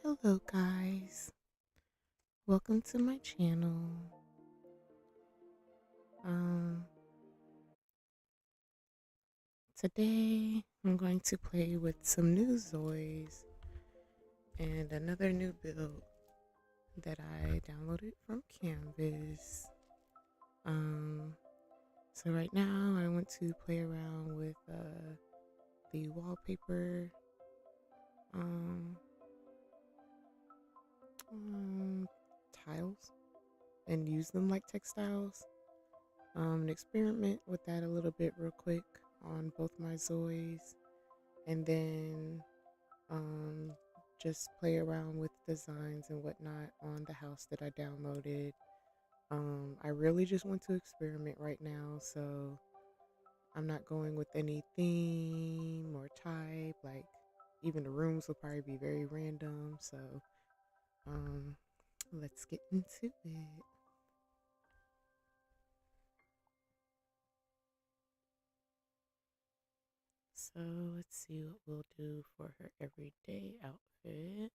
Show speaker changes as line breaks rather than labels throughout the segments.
Hello guys, welcome to my channel. Today I'm going to play with some new ZOIs and another new build that I downloaded from Canvas. So right now I want to play around with the wallpaper tiles and use them like textiles. And experiment with that a little bit real quick on both my ZOIs, and then just play around with designs and whatnot on the house that I downloaded. I really just want to experiment right now, so I'm not going with any theme or type. Like, even the rooms will probably be very random, so let's get into it. So let's see what we'll do for her everyday outfit.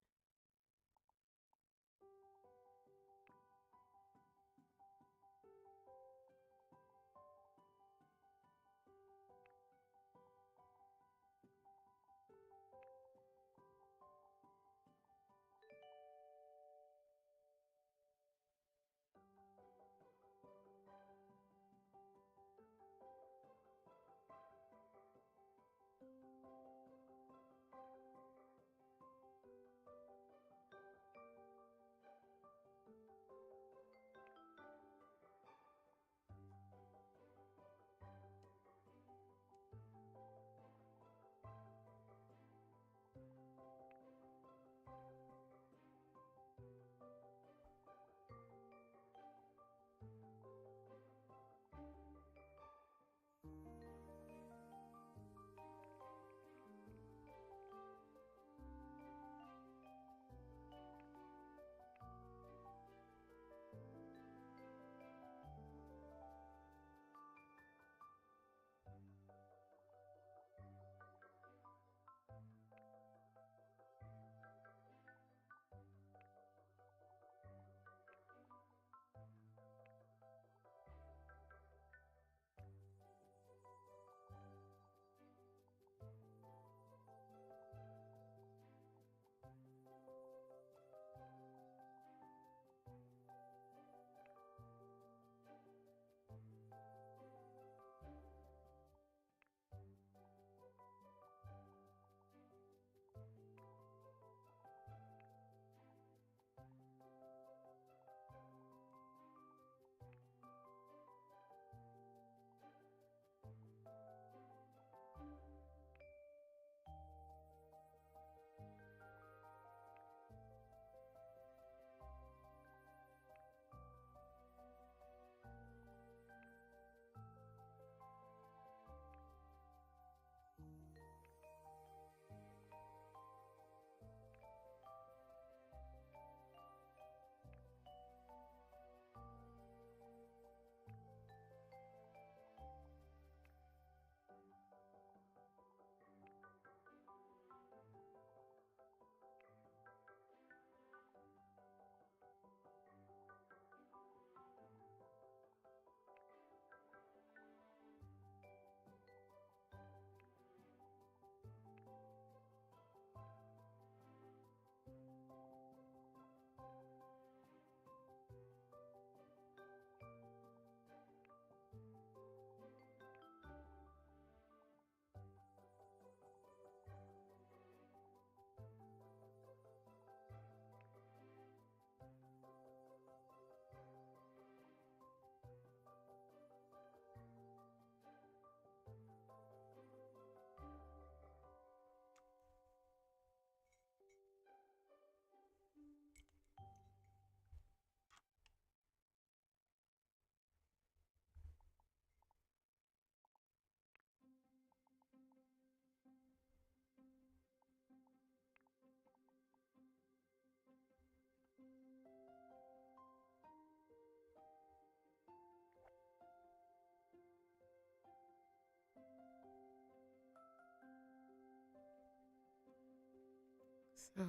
So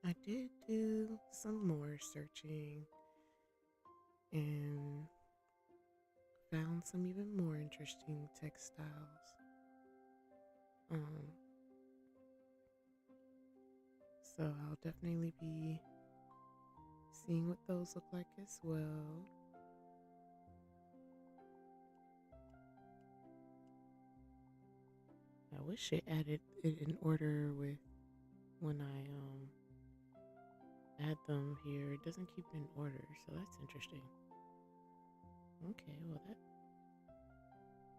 I did do some more searching and found some even more interesting textiles. Um, so I'll definitely be seeing what those look like as well. I wish it added it in order with when I add them here. It doesn't keep it in order, so that's interesting. Okay, well that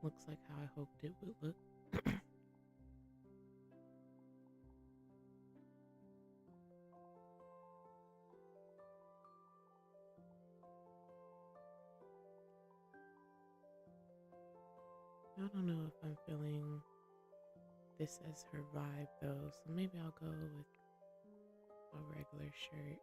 looks like how I hoped it would look. I don't know if I'm feeling this as her vibe though, so maybe I'll go with a regular shirt.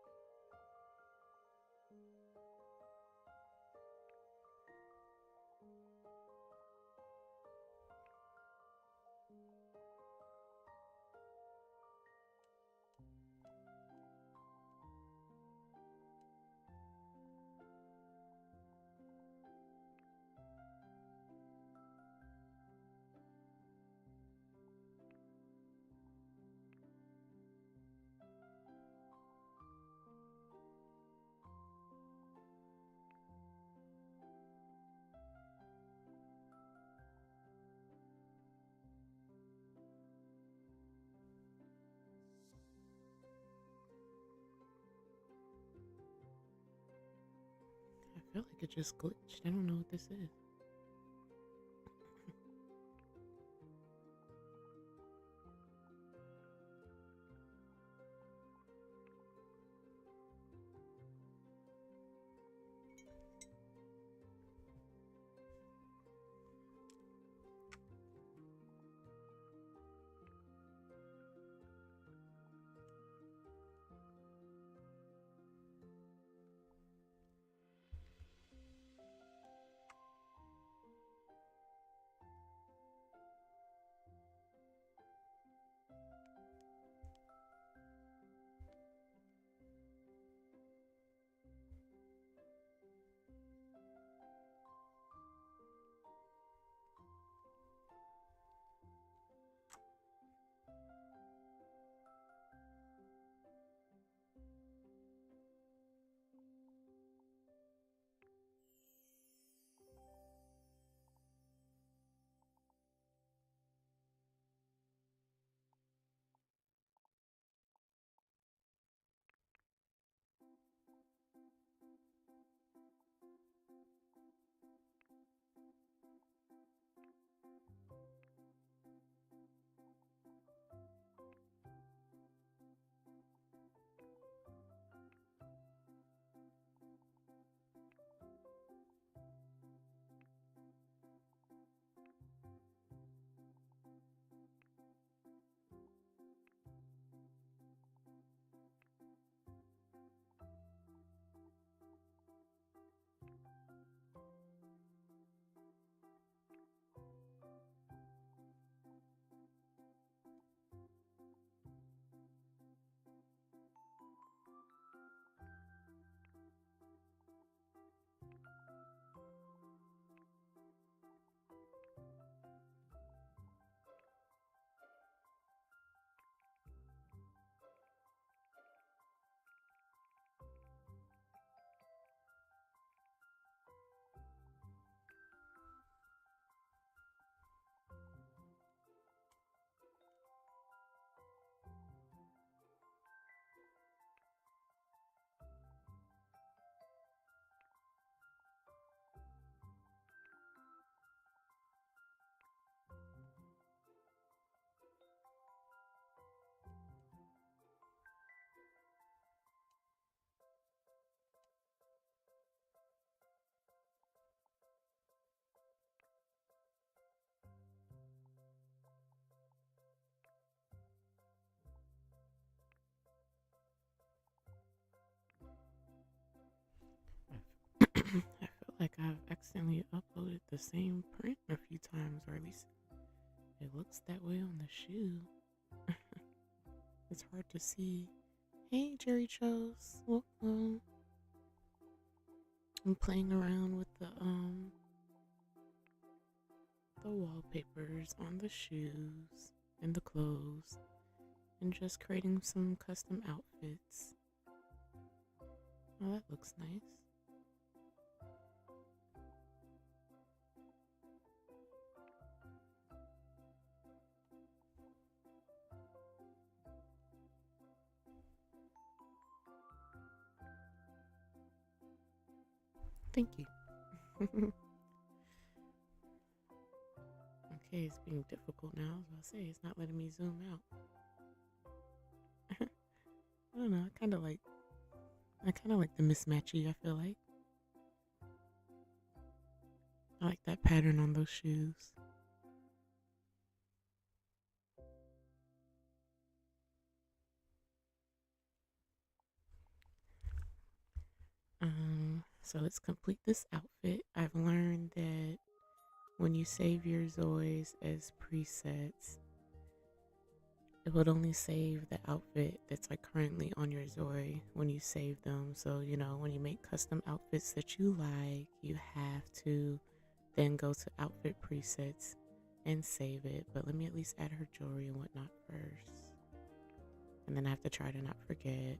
I feel like it just glitched. I don't know what this is. I feel like I've accidentally uploaded the same print a few times, or at least it looks that way on the shoe. It's hard to see. Hey, Jerry Chose. Welcome. I'm playing around with the wallpapers on the shoes and the clothes and just creating some custom outfits. Oh, that looks nice. Thank you. Okay, it's being difficult now. I was about to say it's not letting me zoom out. I don't know. I kind of like the mismatchy. I feel like I like that pattern on those shoes. So let's complete this outfit. I've learned that when you save your ZOIs as presets, it would only save the outfit that's like currently on your ZOI when you save them. So, when you make custom outfits that you like, you have to then go to outfit presets and save it. But let me at least add her jewelry and whatnot first. And then I have to try to not forget.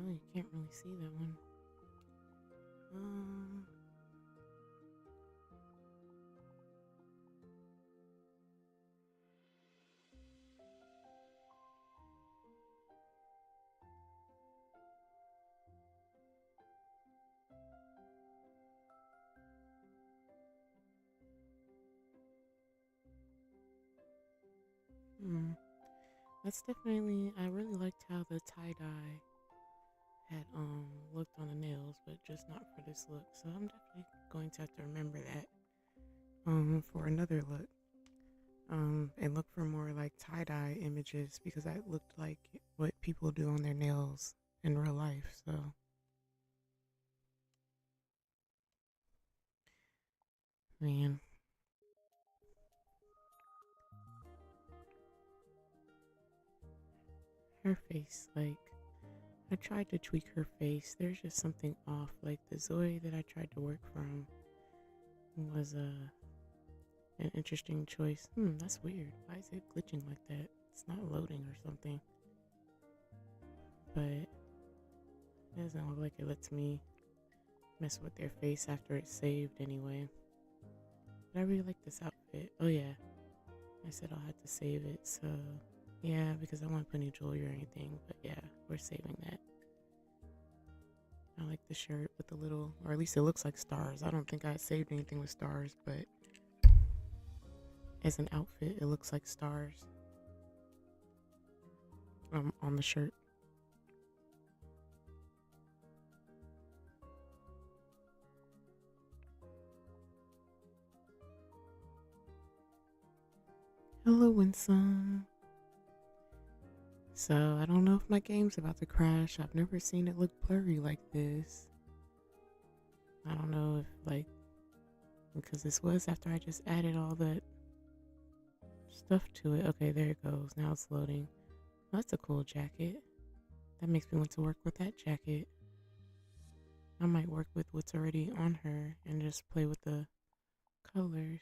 Oh, you can't really see that one. Um, hmm. That's definitely. I really liked how the tie dye had looked on the nails, but just not for this look. So I'm definitely going to have to remember that for another look. And look for more like tie dye images because that looked like what people do on their nails in real life. So man, her face, like I tried to tweak her face. There's just something off. Like the Zoe that I tried to work from was an interesting choice. That's weird. Why is it glitching like that? It's not loading or something. But it doesn't look like it lets me mess with their face after it's saved anyway. But I really like this outfit. Oh yeah, I said I'll have to save it. So yeah, because I won't put any jewelry or anything. But yeah, we're saving that. I like the shirt with the little, or at least it looks like stars. I don't think I saved anything with stars, but as an outfit, it looks like stars on the shirt. Hello, Winsome. So, I don't know if my game's about to crash. I've never seen it look blurry like this. I don't know if, like, because this was after I just added all that stuff to it. Okay, there it goes. Now it's loading. That's a cool jacket. That makes me want to work with that jacket. I might work with what's already on her and just play with the colors.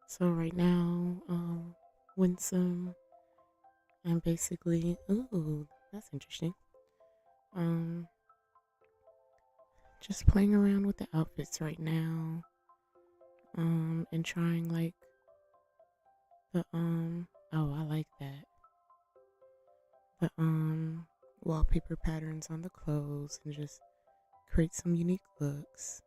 So right now, Winsome, I'm basically, ooh, that's interesting. Um, just playing around with the outfits right now. And trying like the oh, I like that. The wallpaper patterns on the clothes and just create some unique looks.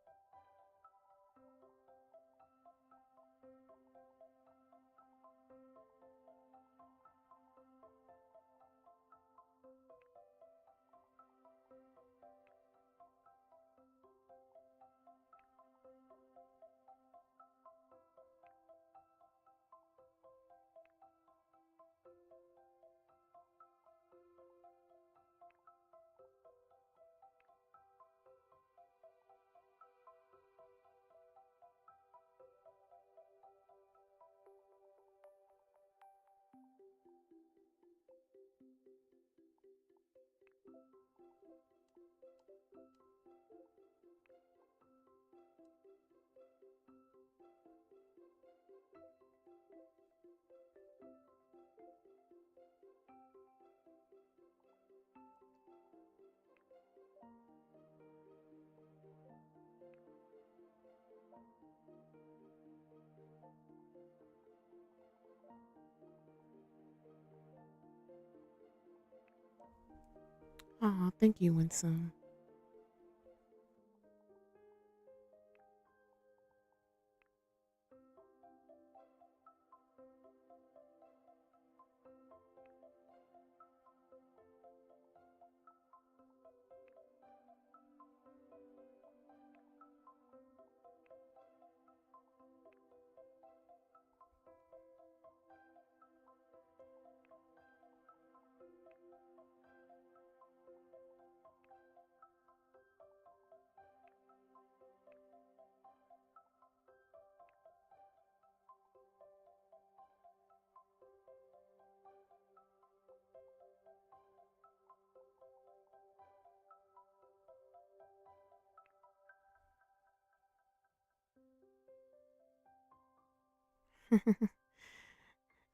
Oh, thank you, Winsome.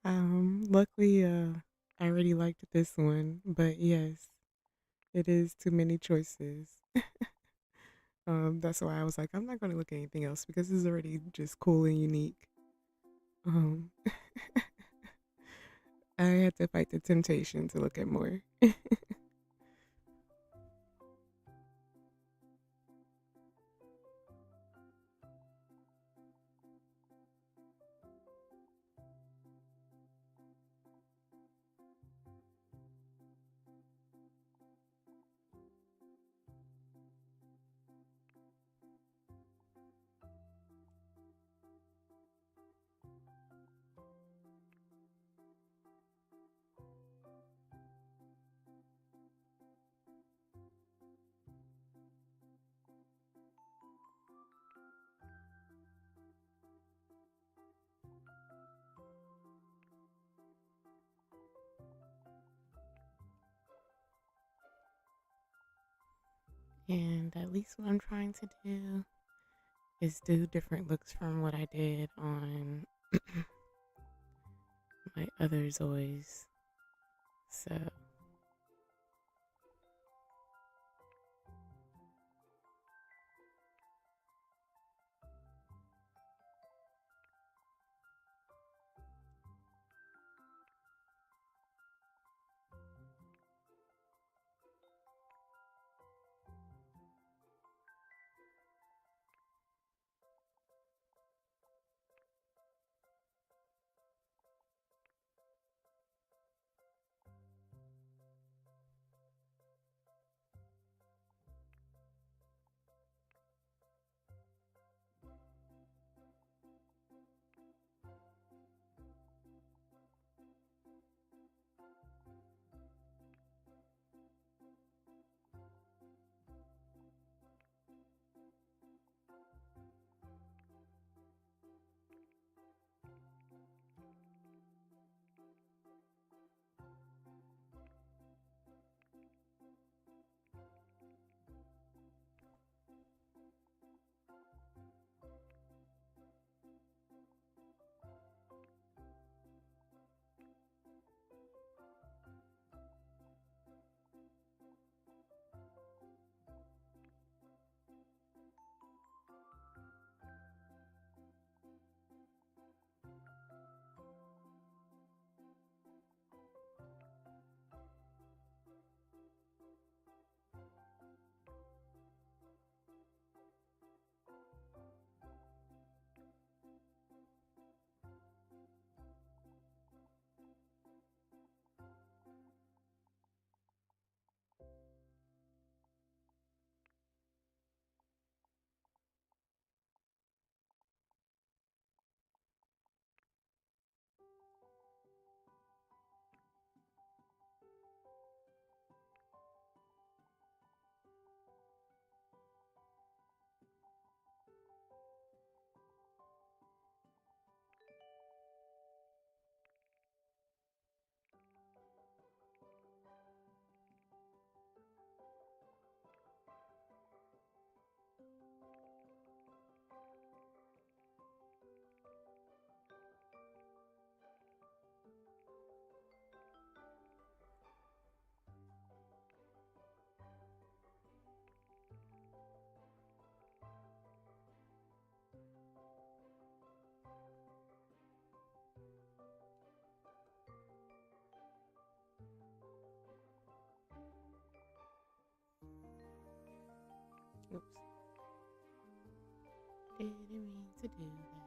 Luckily, I already liked this one, but yes, it is too many choices. That's why I was like, I'm not going to look at anything else because it's already just cool and unique. Um, I had to fight the temptation to look at more. And at least what I'm trying to do is do different looks from what I did on my other Zois. So, oops, didn't mean to do that.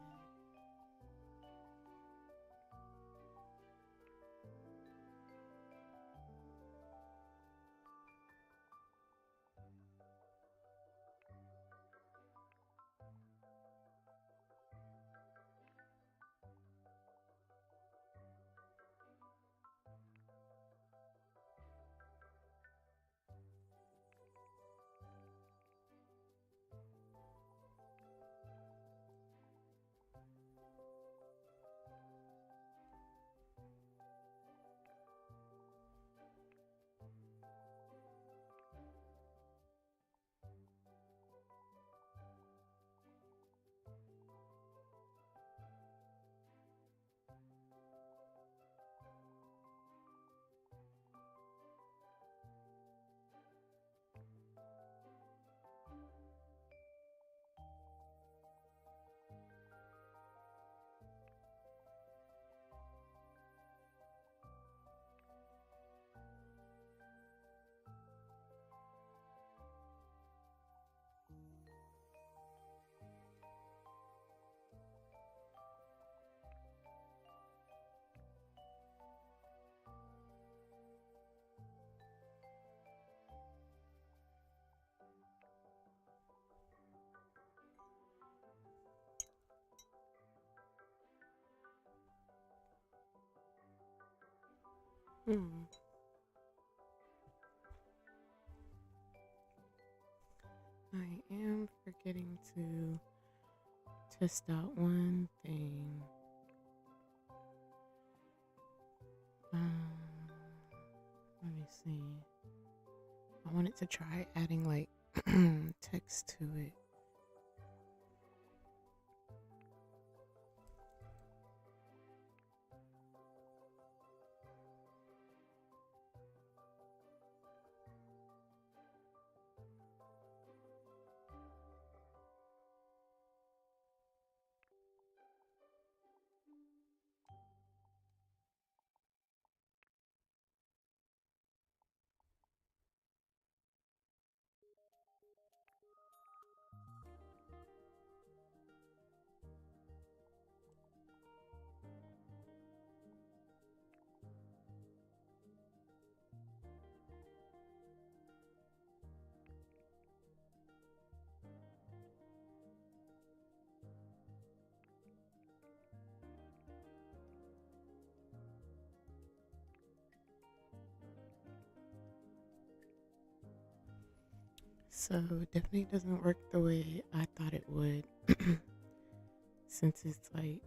Hmm. I am forgetting to test out one thing. Um, Let me see. I wanted to try adding like text to it. So it definitely doesn't work the way I thought it would, since it's like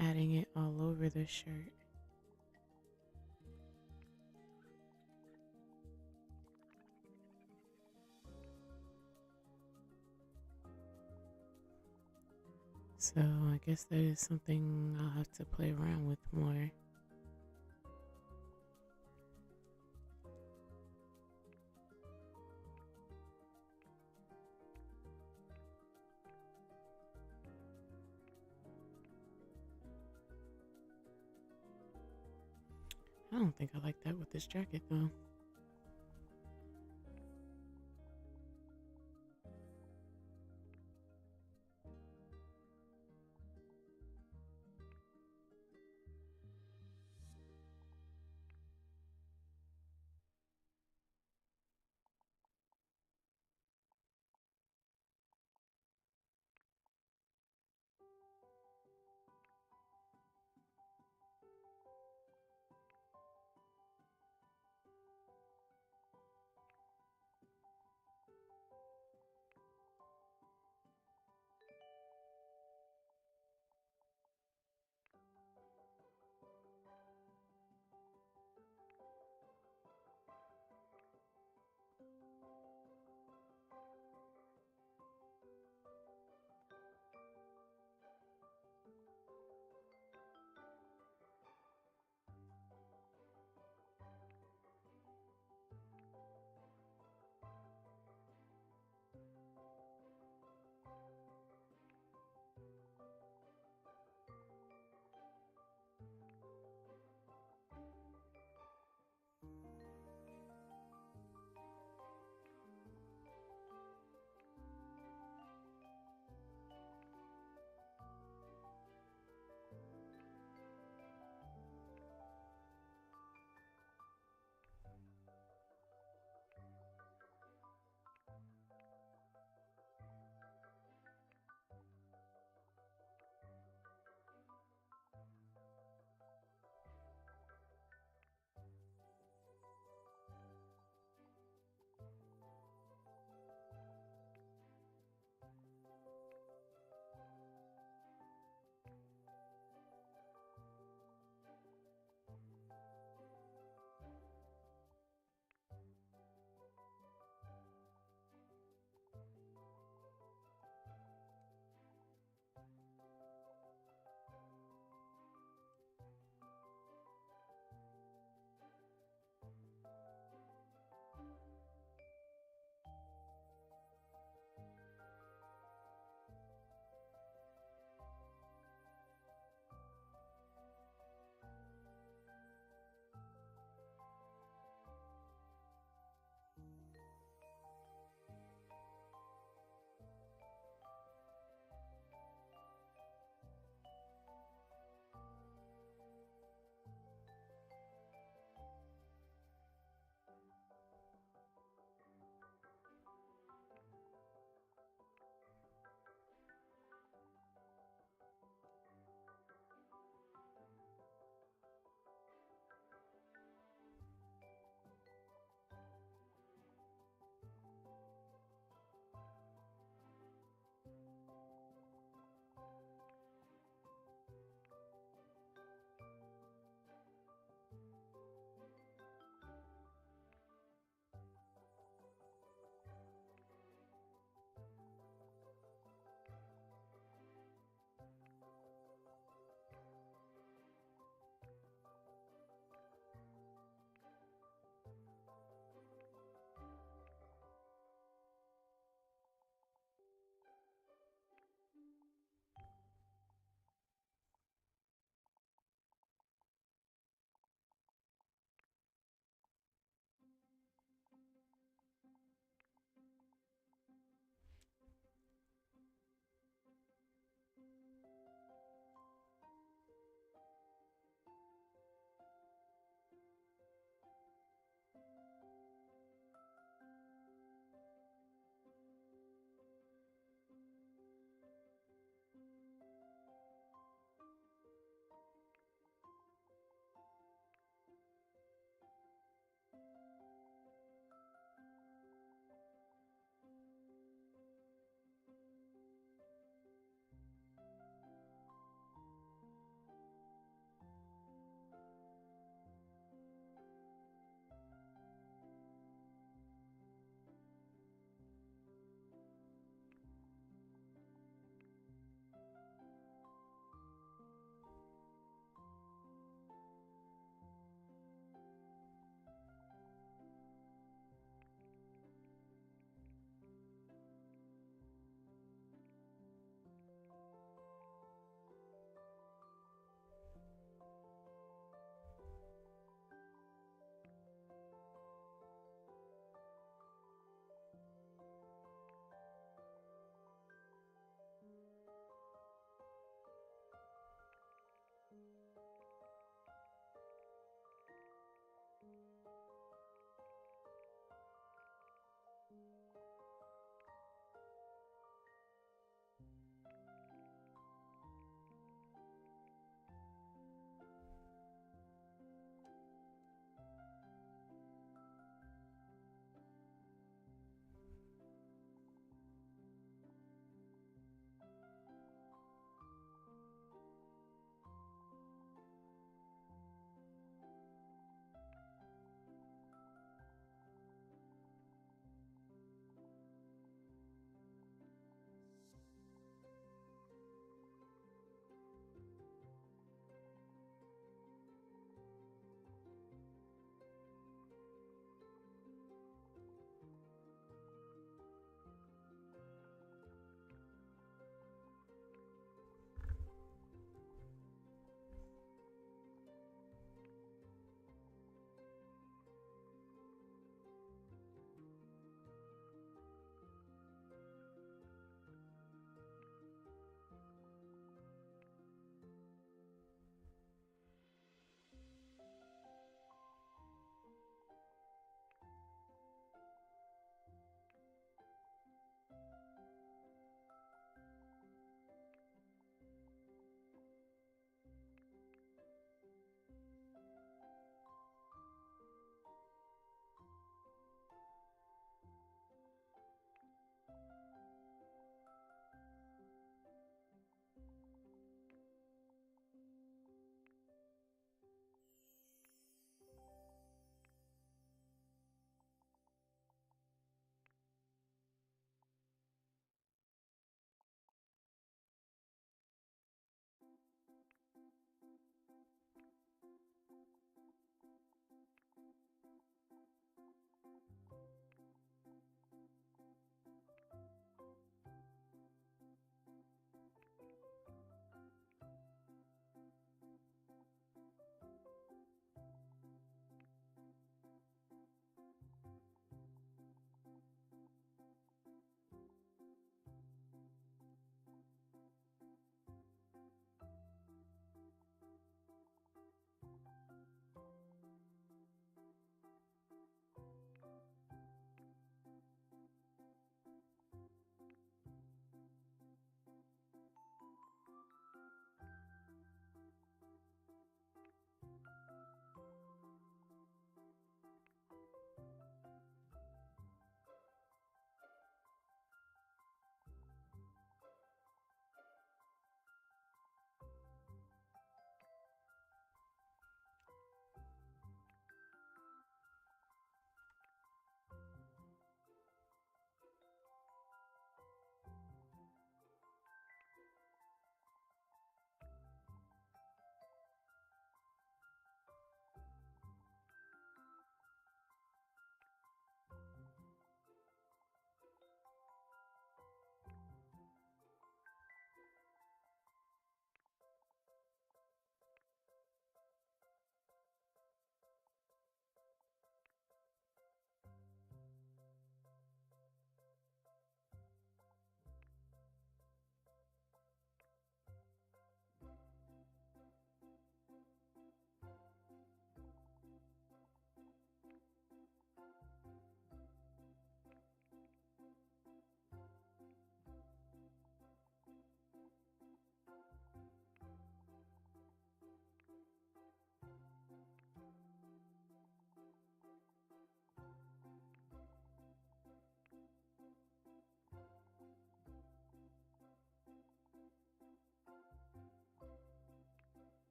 adding it all over the shirt. So I guess that is something I'll have to play around with more. I don't think I like that with this jacket though.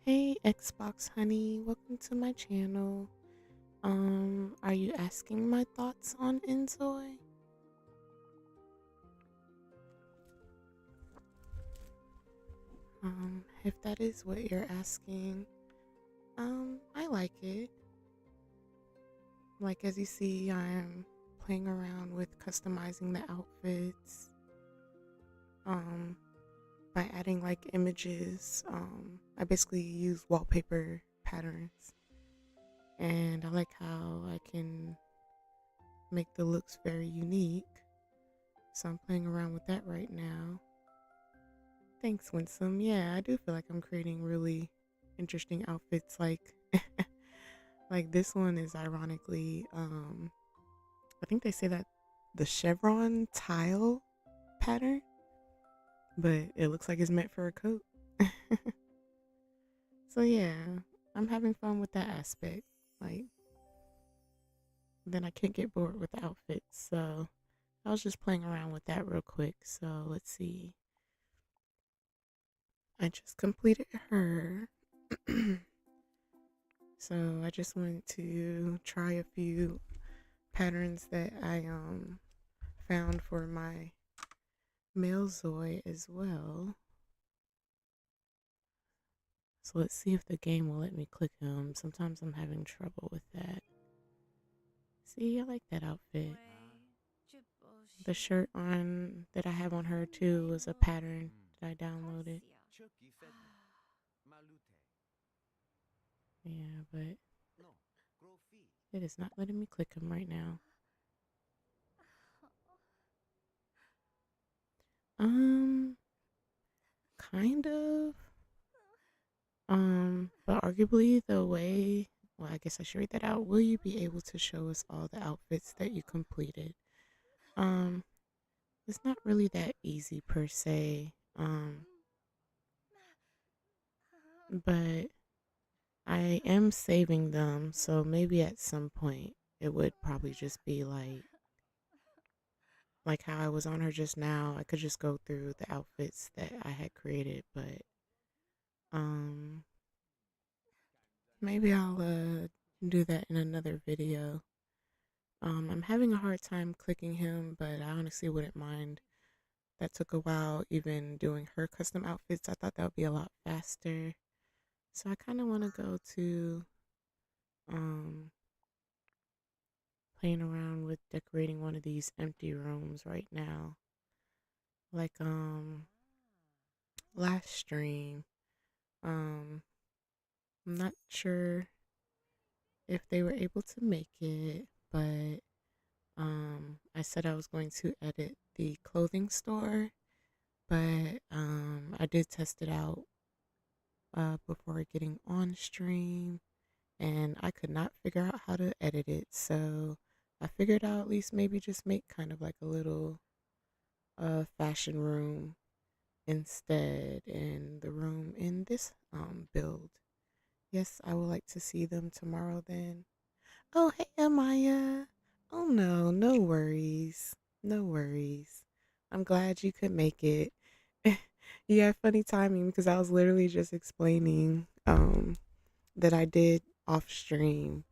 Hey Xbox honey, welcome to my channel. Are you asking my thoughts on inZOI? If that is what you're asking, I like it. Like as you see, I'm playing around with customizing the outfits. Um, by adding like images. I basically use wallpaper patterns, and I like how I can make the looks very unique. So I'm playing around with that right now. Thanks, Winsome. Yeah, I do feel like I'm creating really interesting outfits. Like this one is ironically, I think they say that the chevron tile pattern, but it looks like it's meant for a coat. So yeah, I'm having fun with that aspect. Like then I can't get bored with the outfits. So I was just playing around with that real quick. So let's see. I just completed her. So I just wanted to try a few patterns that I found for my male Zoe as well. So let's see if the game will let me click him. Sometimes I'm having trouble with that. See, I like that outfit. The shirt on that I have on her too was a pattern that I downloaded. Yeah, but it is not letting me click him right now. Kind of. But arguably the way, well, I guess I should read that out. Will you be able to show us all the outfits that you completed? Um, it's not really that easy per se. But I am saving them, so maybe at some point it would probably just be like how I was on her just now. I could just go through the outfits that I had created, but um maybe I'll do that in another video. I'm having a hard time clicking him, but I honestly wouldn't mind. That took a while, even doing her custom outfits. I thought that would be a lot faster. So I kind of want to go to um playing around with decorating one of these empty rooms right now. Like last stream, um I'm not sure if they were able to make it, but I said I was going to edit the clothing store, but I did test it out before getting on stream, and I could not figure out how to edit it. So I figured out at least maybe just make kind of like a little fashion room instead in the room in this build. Yes, I would like to see them tomorrow then. Oh, hey, Amaya. Oh, no, no worries. No worries. I'm glad you could make it. You had funny timing because I was literally just explaining that I did off stream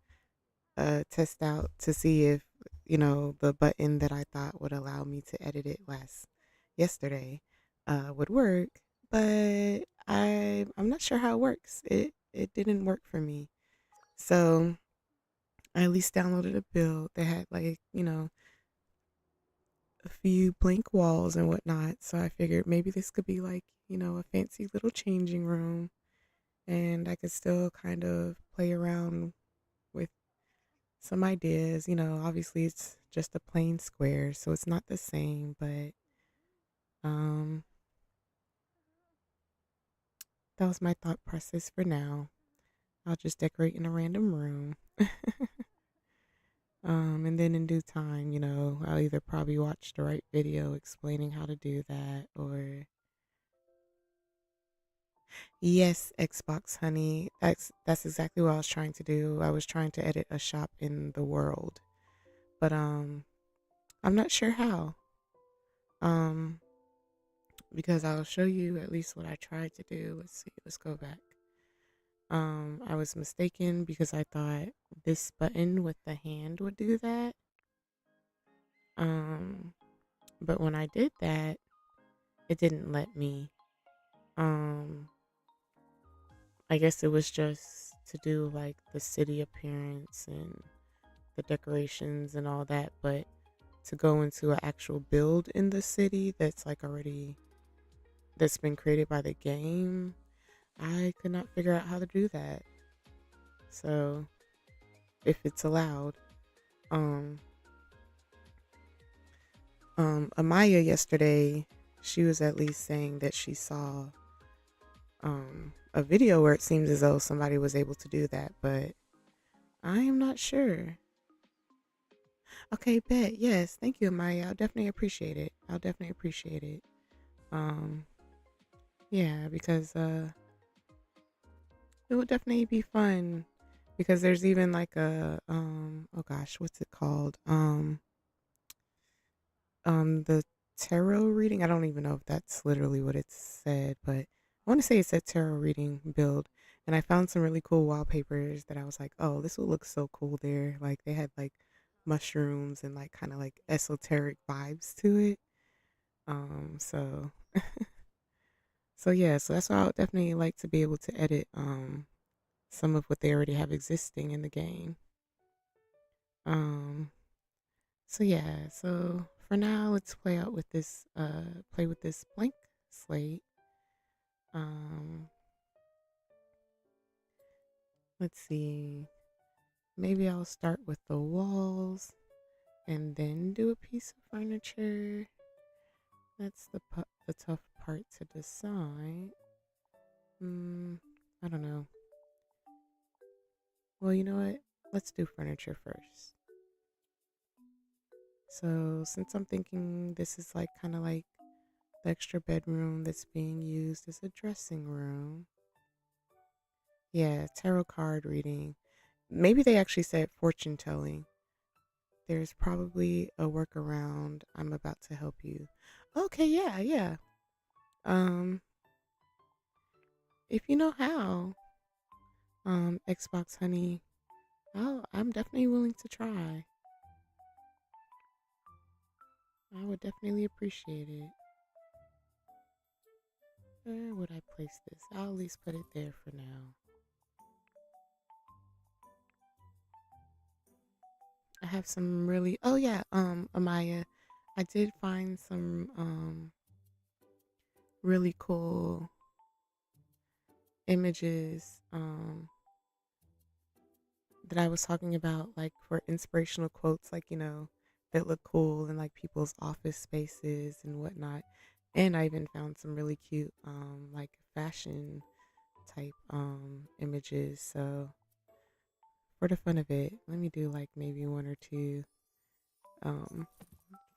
test out to see if, the button that I thought would allow me to edit it yesterday would work, but I'm not sure how it works. It didn't work for me. So I at least downloaded a build that had like, a few blank walls and whatnot. So I figured maybe this could be like, a fancy little changing room, and I could still kind of play around with some ideas. Obviously it's just a plain square, so it's not the same, but um that was my thought process for now. I'll just decorate in a random room. And then in due time, I'll either probably watch the right video explaining how to do that, or yes, Xbox honey. That's exactly what I was trying to do. I was trying to edit a shop in the world, but I'm not sure how. Um, because I'll show you at least what I tried to do. Let's see. Let's go back. I was mistaken because I thought this button with the hand would do that. Um, but when I did that, it didn't let me. Um, I guess it was just to do like the city appearance and the decorations and all that, but to go into an actual build in the city that's like already that's been created by the game, I could not figure out how to do that. So if it's allowed, um, Amaya yesterday, she was at least saying that she saw a video where it seems as though somebody was able to do that, but I am not sure. Okay, bet. Yes, thank you, Amaya. I'll definitely appreciate it. I'll definitely appreciate it. Um, yeah, because it would definitely be fun because there's even like a oh gosh, what's it called? The tarot reading. I don't even know if that's literally what it said, but I want to say it said tarot reading build. And I found some really cool wallpapers that I was like, oh, this will look so cool there. Like they had like mushrooms and like kind of like esoteric vibes to it. So so yeah, so that's why I would definitely like to be able to edit some of what they already have existing in the game. Um so yeah, so for now let's play with this blank slate. Um let's see. Maybe I'll start with the walls and then do a piece of furniture. That's the tough part to decide. I don't know. Well, you know what? Let's do furniture first. So, since I'm thinking this is like kind of like the extra bedroom that's being used as a dressing room. Yeah, tarot card reading. Maybe they actually said fortune telling. There's probably a workaround. I'm about to help you. Okay, yeah, yeah. Um, if you know how, Xbox Honey, I'm definitely willing to try. I would definitely appreciate it. Where would I place this? I'll at least put it there for now. I have some really, oh yeah, Amaya, I did find some really cool images that I was talking about, like for inspirational quotes, like, that look cool in like people's office spaces and whatnot. And I even found some really cute, like fashion type, images. So for the fun of it, let me do like maybe one or two, um,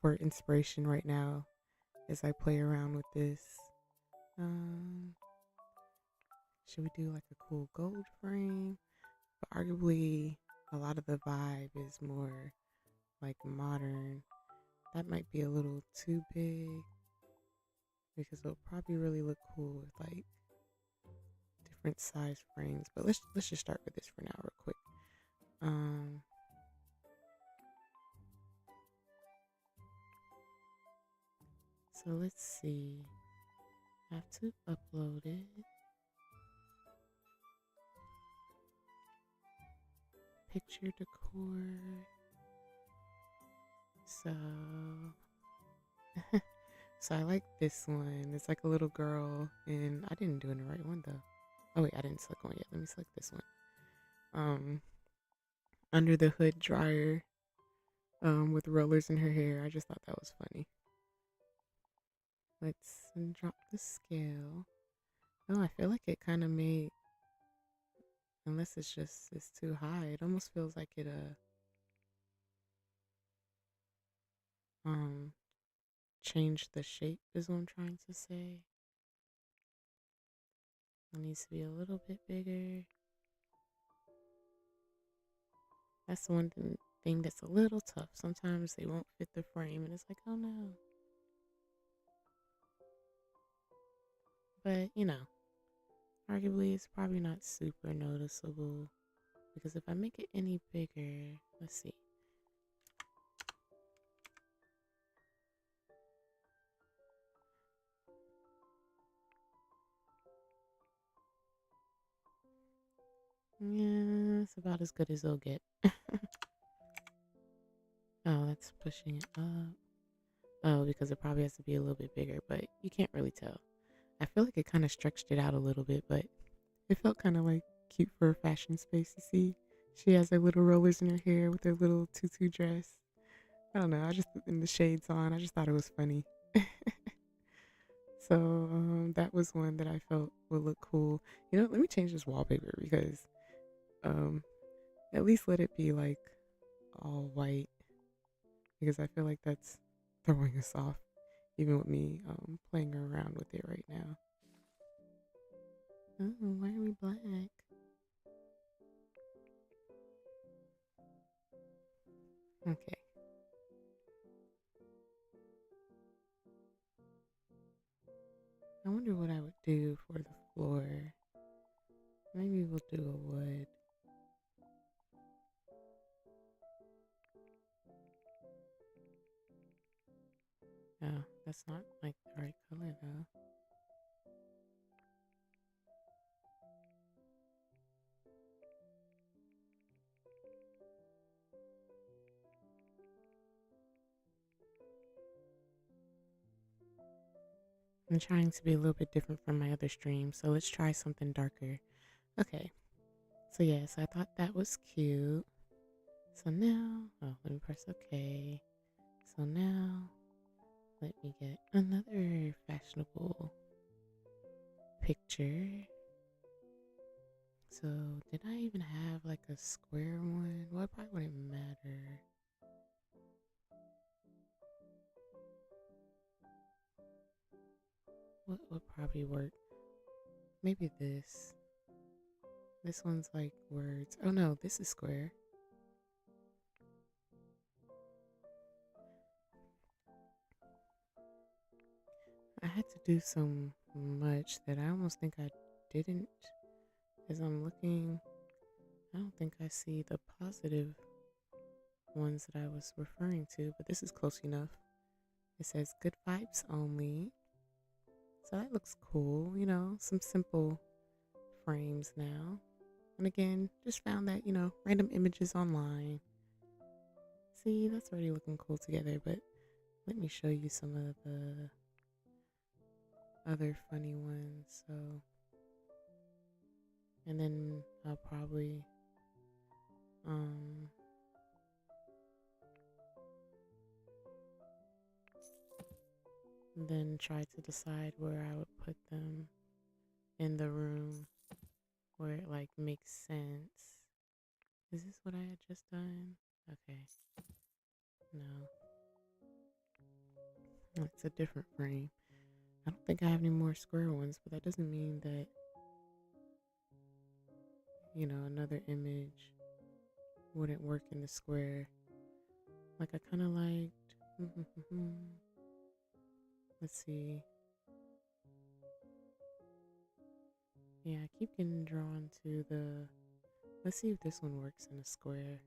for inspiration right now as I play around with this. Um, should we do like a cool gold frame? But arguably, a lot of the vibe is more like modern. That might be a little too big because it'll probably really look cool with like different size frames. But let's just start with this for now, real quick. Um, so let's see. I have to upload it. Picture decor. So, so I like this one. It's like a little girl, and I didn't do it in the right one though. Oh wait, I didn't select one yet. Let me select this one. Um, under the hood dryer, with rollers in her hair. I just thought that was funny. Let's drop the scale. Oh, I feel like it kind of made, unless it's too high. It almost feels like it um changed the shape. Is what I'm trying to say. It needs to be a little bit bigger. That's the thing that's a little tough. Sometimes they won't fit the frame, and it's like, oh no. But arguably it's probably not super noticeable because if I make it any bigger, let's see. Yeah, it's about as good as it'll get. Oh, that's pushing it up. Oh, because it probably has to be a little bit bigger, but you can't really tell. I feel like it kind of stretched it out a little bit, but it felt kind of like cute for a fashion space to see. She has her little rollers in her hair with her little tutu dress. I don't know. I just in the shades on. I just thought it was funny. So that was one that I felt would look cool. You know, let me change this wallpaper because um, at least let it be like all white because I feel like that's throwing us off, even with me playing around with it right now. Oh, why are we black? Okay. I wonder what I would do for the floor. Maybe we'll do a wood. Oh, that's not like the right color though. I'm trying to be a little bit different from my other streams, so let's try something darker. Okay, so yes, I thought that was cute. So now, oh, let me press OK. So now, let me get another fashionable picture. So, did I even have like a square one? Well, it probably wouldn't matter. What would probably work? Maybe this. This one's like words. Oh no, this is square. I had to do so much that I almost think I didn't. As I'm looking, I don't think I see the positive ones that I was referring to, but this is close enough. It says good vibes only. So that looks cool, you know, some simple frames now. And again, just found that, you know, random images online. See, that's already looking cool together, but let me show you some of the other funny ones. So, and then I'll probably, um, then try to decide where I would put them in the room where it like makes sense. Is this what I had just done? Okay. No. It's a different frame. I don't think I have any more square ones, but that doesn't mean that, you know, another image wouldn't work in the square. Like I kind of liked, let's see. Yeah, I keep getting drawn to the, let's see if this one works in a square.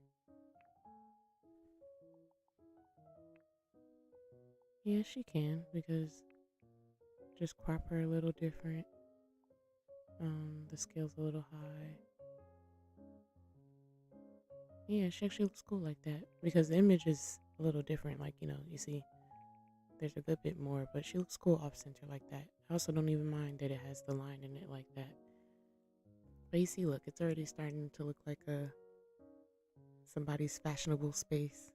Yeah, she can because just crop her a little different. The scale's a little high. Yeah, she actually looks cool like that because the image is a little different. Like, you know, you see there's a good bit more, but she looks cool off center like that. I also don't even mind that it has the line in it like that. But you see, look, it's already starting to look like a somebody's fashionable space.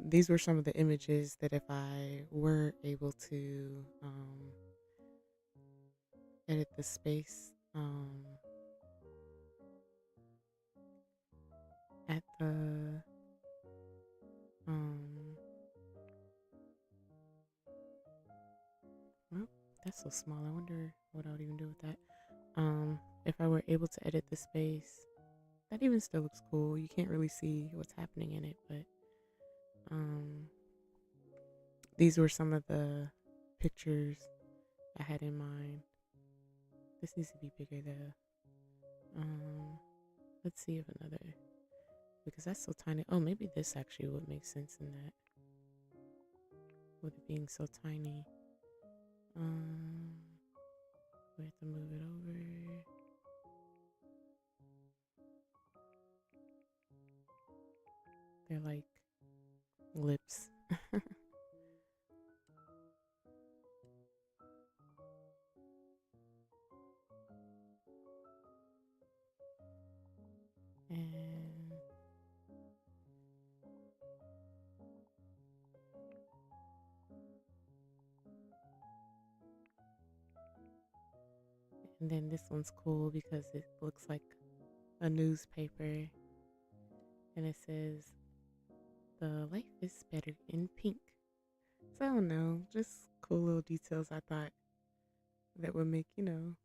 These were some of the images that if I were able to edit the space at the well, that's so small. I wonder what I would even do with that. If I were able to edit the space, that even still looks cool. You can't really see what's happening in it, but these were some of the pictures I had in mind This needs to be bigger though. Let's see if another, because that's so tiny. Oh, maybe this actually would make sense in that, with it being so tiny. We have to move it over. They're like lips. And then this one's cool because it looks like a newspaper, and it says, "The life is better in pink." So I don't know, just cool little details I thought that would make, that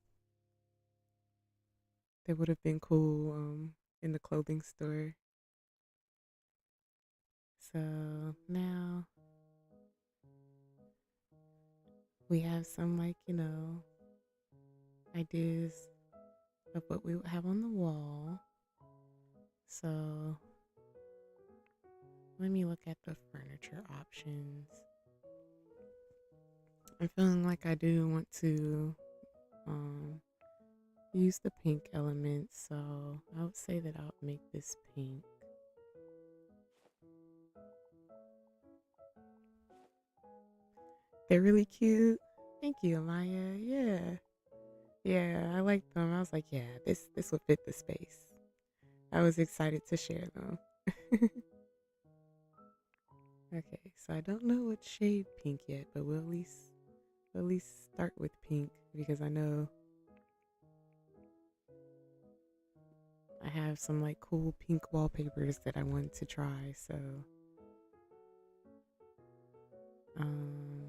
would have been cool in the clothing store. So now we have some, like, ideas of what we would have on the wall. So let me look at the furniture options. I'm feeling like I do want to use the pink element, so I would say that I'll make this pink. They're really cute. Thank you, Amaya. Yeah. Yeah, I like them. I was like, yeah, this will fit the space. I was excited to share them. Okay, so I don't know what shade pink yet, but we'll at least start with pink because I know I have some like cool pink wallpapers that I want to try. So, um,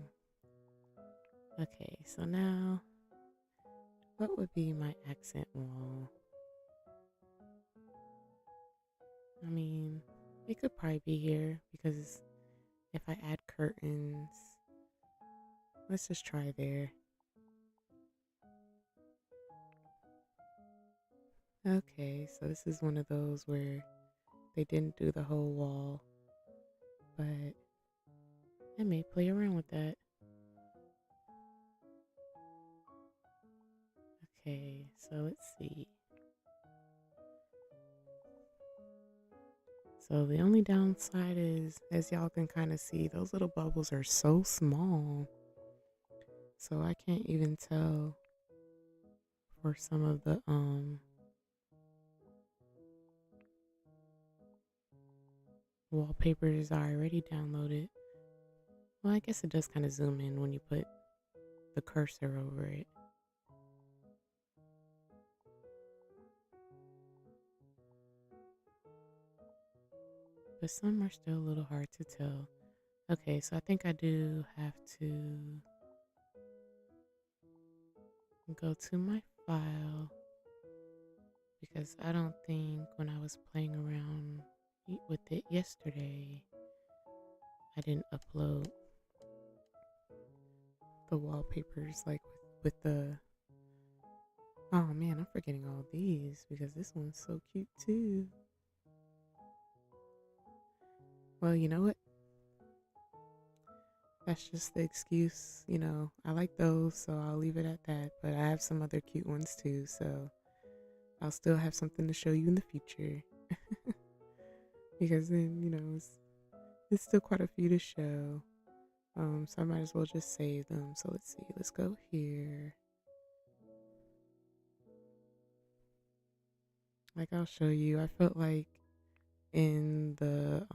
okay, so now what would be my accent wall? I mean, it could probably be here because if I add curtains, let's just try there. Okay, so this is one of those where they didn't do the whole wall, but I may play around with that. Okay, so let's see. So the only downside is, as y'all can kind of see, those little bubbles are so small. So I can't even tell for some of the wallpapers I already downloaded. Well, I guess it does kind of zoom in when you put the cursor over it. But some are still a little hard to tell. Okay, so I think I do have to go to my file because I don't think when I was playing around with it yesterday, I didn't upload the wallpapers like with the. Oh man, I'm forgetting all these because this one's so cute too. Well, you know what? That's just the excuse, I like those, so I'll leave it at that. But I have some other cute ones too, so I'll still have something to show you in the future. Because then, it's still quite a few to show. So I might as well just save them. So let's see. Let's go here. Like I'll show you. I felt like in the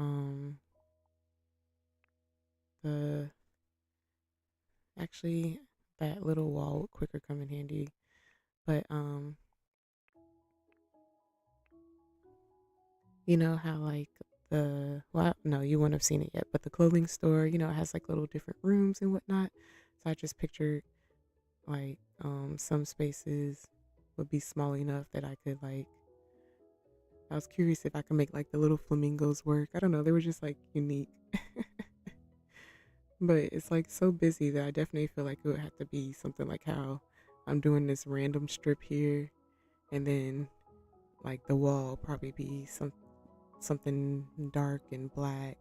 actually that little wall would quicker come in handy. But you know how like no, you wouldn't have seen it yet, but the clothing store, it has like little different rooms and whatnot. So I just pictured like some spaces would be small enough that I could like. I was curious if I could make like the little flamingos work. I don't know, they were just like unique. But it's like so busy that I definitely feel like it would have to be something like how I'm doing this random strip here, and then like the wall probably be something dark and black.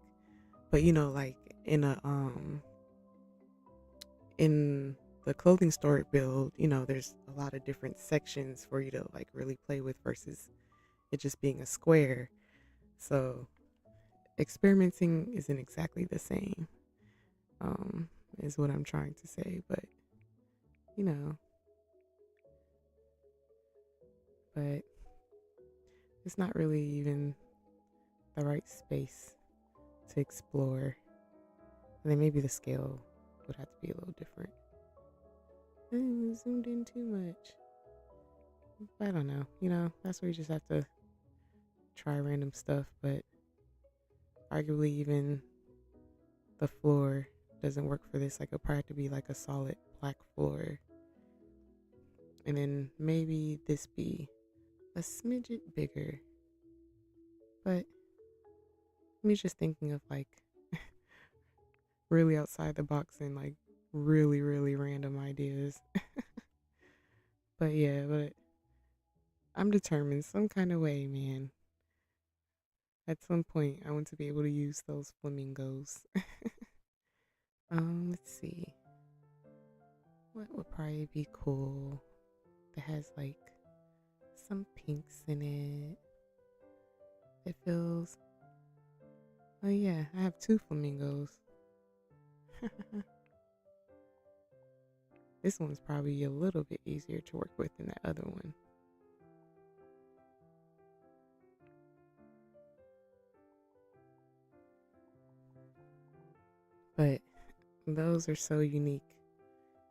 But like in the clothing store build, there's a lot of different sections for you to like really play with versus it just being a square. So experimenting isn't exactly the same, um, is what I'm trying to say. But you know, but it's not really even the right space to explore. And then maybe the scale would have to be a little different. Zoomed in too much. I don't know. That's where you just have to try random stuff. But arguably, even the floor doesn't work for this. Like, it'll probably have to be like a solid black floor. And then maybe this be a smidget bigger. But me just thinking of like really outside the box and like really, really random ideas. But yeah, but I'm determined some kind of way, man. At some point, I want to be able to use those flamingos. Let's see. What would probably be cool that has like some pinks in it? It feels. Oh yeah, I have two flamingos. This one's probably a little bit easier to work with than that other one. But those are so unique.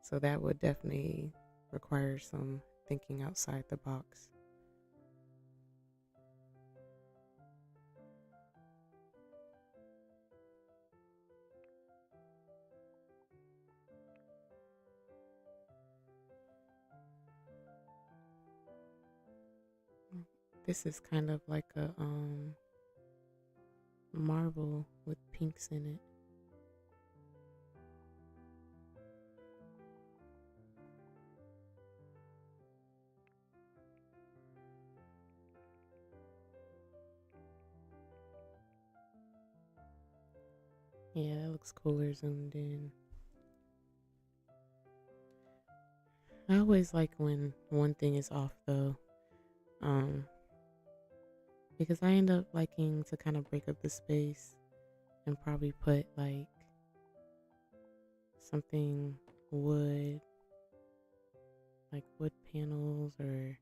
So that would definitely require some thinking outside the box. This is kind of like a marble with pinks in it. Yeah, that looks cooler zoomed in. I always like when one thing is off though. Um, because I end up liking to kind of break up the space and probably put like something wood, like wood panels, or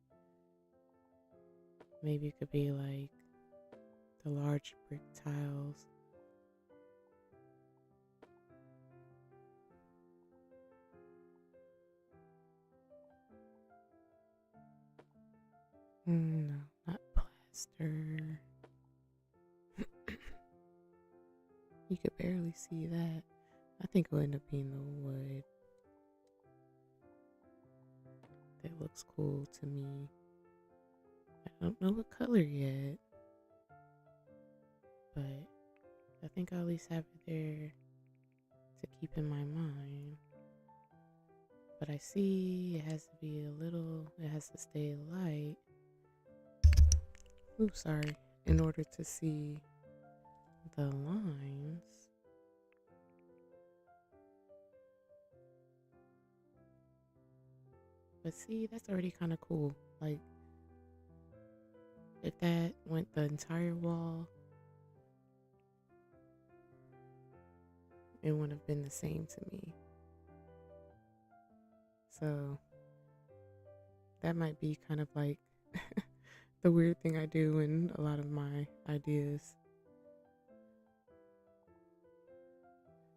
maybe it could be like the large brick tiles. No, not plaster. You could barely see that. I think it will end up being the wood. That looks cool to me. I don't know what color yet, but I think I'll at least have it there to keep in my mind. But I see it has to be it has to stay light. Oops, sorry. In order to see the lines. But see, that's already kind of cool. Like, if that went the entire wall, it wouldn't have been the same to me. So, that might be kind of like the weird thing I do in a lot of my ideas.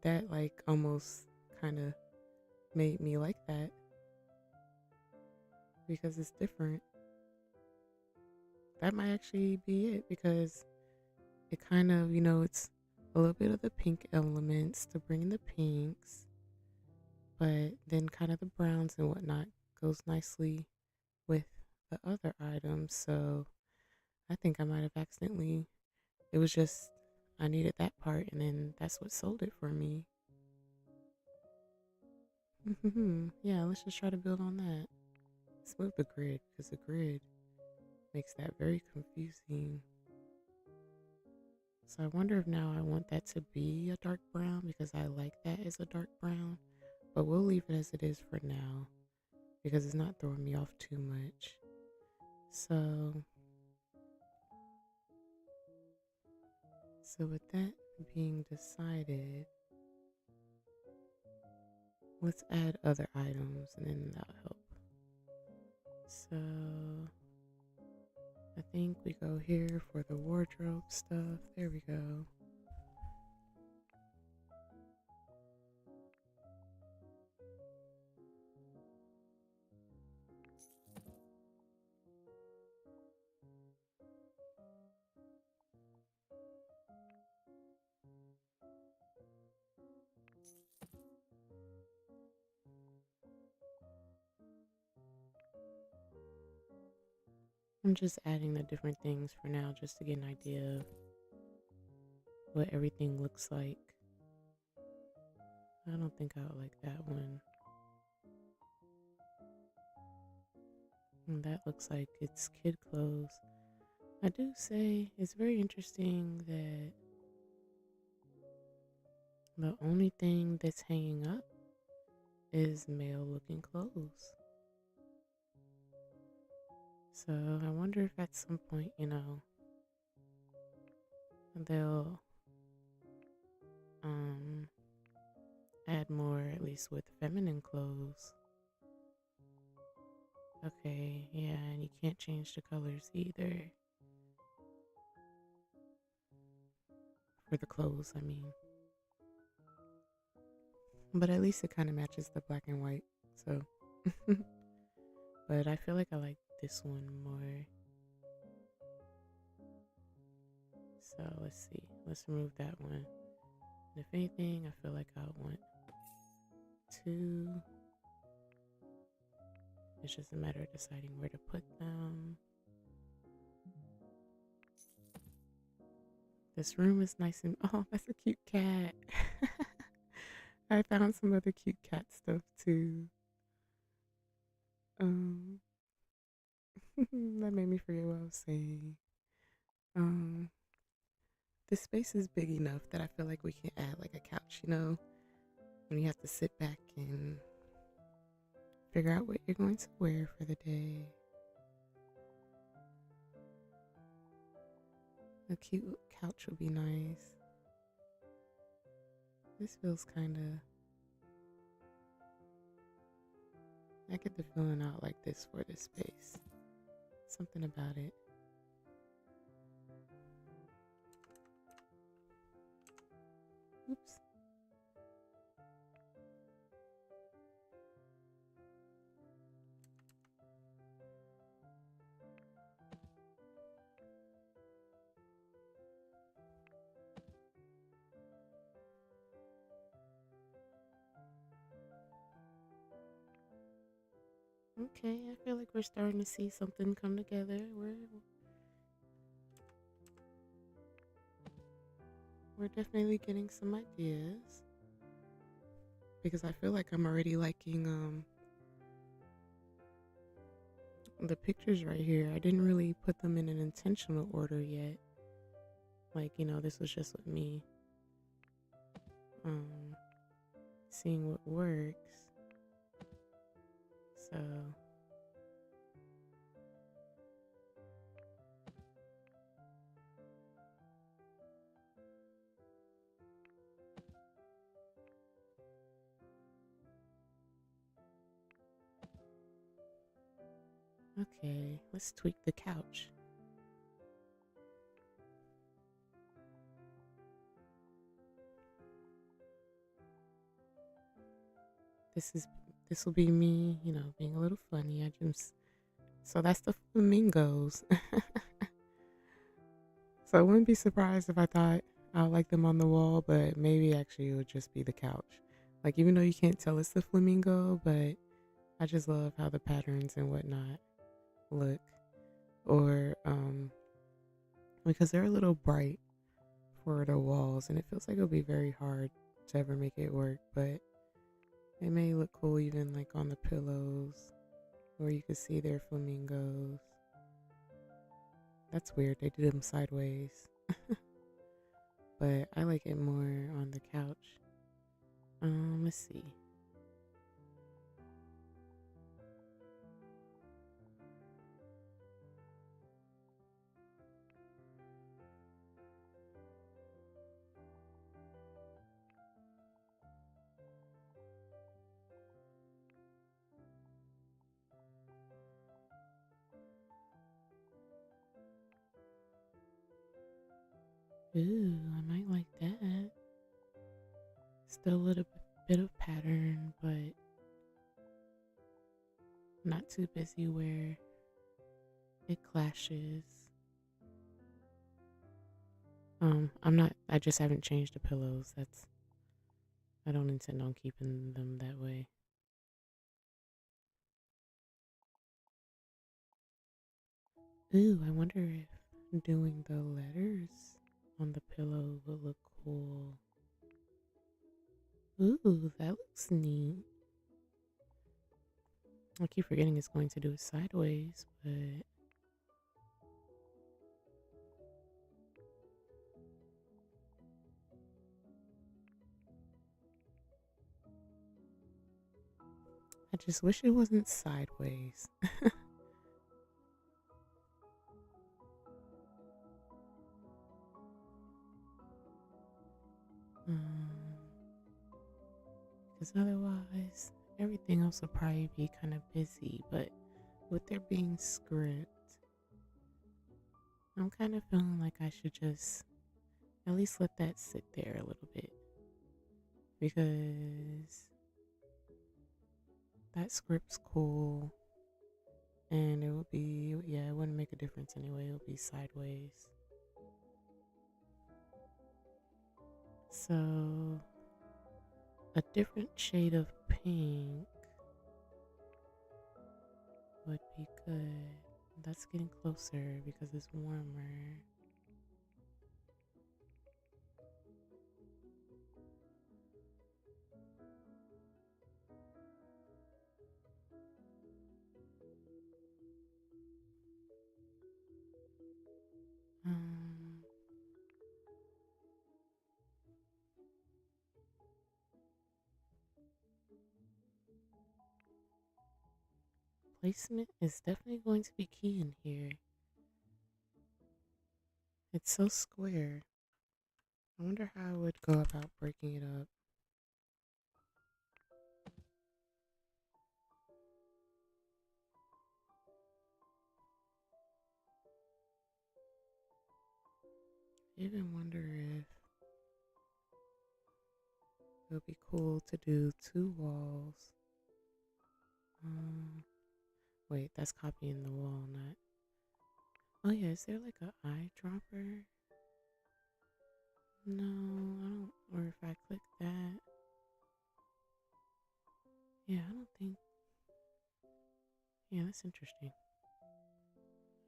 That, like, almost kind of made me like that because it's different. That might actually be it because it kind of, it's a little bit of the pink elements to bring in the pinks, but then kind of the browns and whatnot goes nicely with the other items. So I think I might have accidentally, it was just, I needed that part and then that's what sold it for me. Yeah, let's just try to build on that. Let's move the grid because the grid makes that very confusing. So I wonder if now I want that to be a dark brown because I like that as a dark brown. But we'll leave it as it is for now because it's not throwing me off too much. So with that being decided, let's add other items and then that'll help. So I think we go here for the wardrobe stuff. There we go. I'm just adding the different things for now just to get an idea of what everything looks like. I don't think I would like that one. And that looks like it's kid clothes. I do say it's very interesting that the only thing that's hanging up is male looking clothes. So I wonder if at some point, they'll add more, at least with feminine clothes. Okay, yeah, and you can't change the colors either. For the clothes, I mean. But at least it kind of matches the black and white, so. But I feel like I like this one more. So let's see. Let's remove that one. And if anything, I feel like I want two. It's just a matter of deciding where to put them. This room is nice and, oh, that's a cute cat. I found some other cute cat stuff too. That made me forget what I was saying. This space is big enough that I feel like we can add like a couch, when you have to sit back and figure out what you're going to wear for the day. A cute couch would be nice. This feels kind of, I get the feeling out like this for this space. Something about it. Oops. Okay, I feel like we're starting to see something come together. We're definitely getting some ideas. Because I feel like I'm already liking the pictures right here. I didn't really put them in an intentional order yet. Like, this was just with me seeing what works. So okay, let's tweak the couch. This will be me, being a little funny. So that's the flamingos. So I wouldn't be surprised if I thought I like them on the wall, but maybe actually it would just be the couch. Like, even though you can't tell it's the flamingo, but I just love how the patterns and whatnot look. Or because they're a little bright for the walls, and it feels like it'll be very hard to ever make it work, but it may look cool even like on the pillows where you can see their flamingos. That's weird. They did them sideways, but I like it more on the couch. Let's see. Ooh, I might like that. Still a little bit of pattern, but not too busy where it clashes. I just haven't changed the pillows. I don't intend on keeping them that way. Ooh, I wonder if doing the letters on the pillow would look cool. Ooh, that looks neat. I keep forgetting it's going to do it sideways, but I just wish it wasn't sideways. Because otherwise, everything else will probably be kind of busy. But with there being script, I'm kind of feeling like I should just at least let that sit there a little bit. Because that script's cool. And it would be, yeah, it wouldn't make a difference anyway. It would be sideways. So, a different shade of pink would be good. That's getting closer because it's warmer. Um, Placement is definitely going to be key in here. It's so square. I wonder how I would go about breaking it up. I even wonder if it would be cool to do 2 walls. Wait, that's copying the wall, not. Oh yeah, is there like an eyedropper? No, I don't. Or if I click that, yeah, I don't think. Yeah, that's interesting.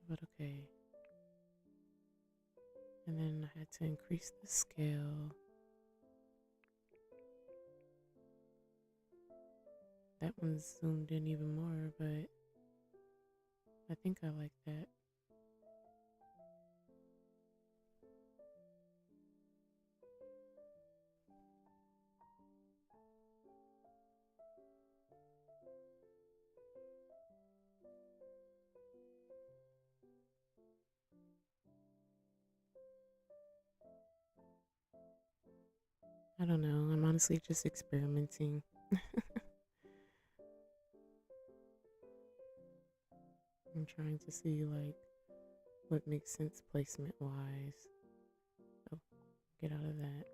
But okay. And then I had to increase the scale. That one's zoomed in even more, but I think I like that. I don't know. I'm honestly just experimenting. I'm trying to see like what makes sense placement wise. Oh, get out of that.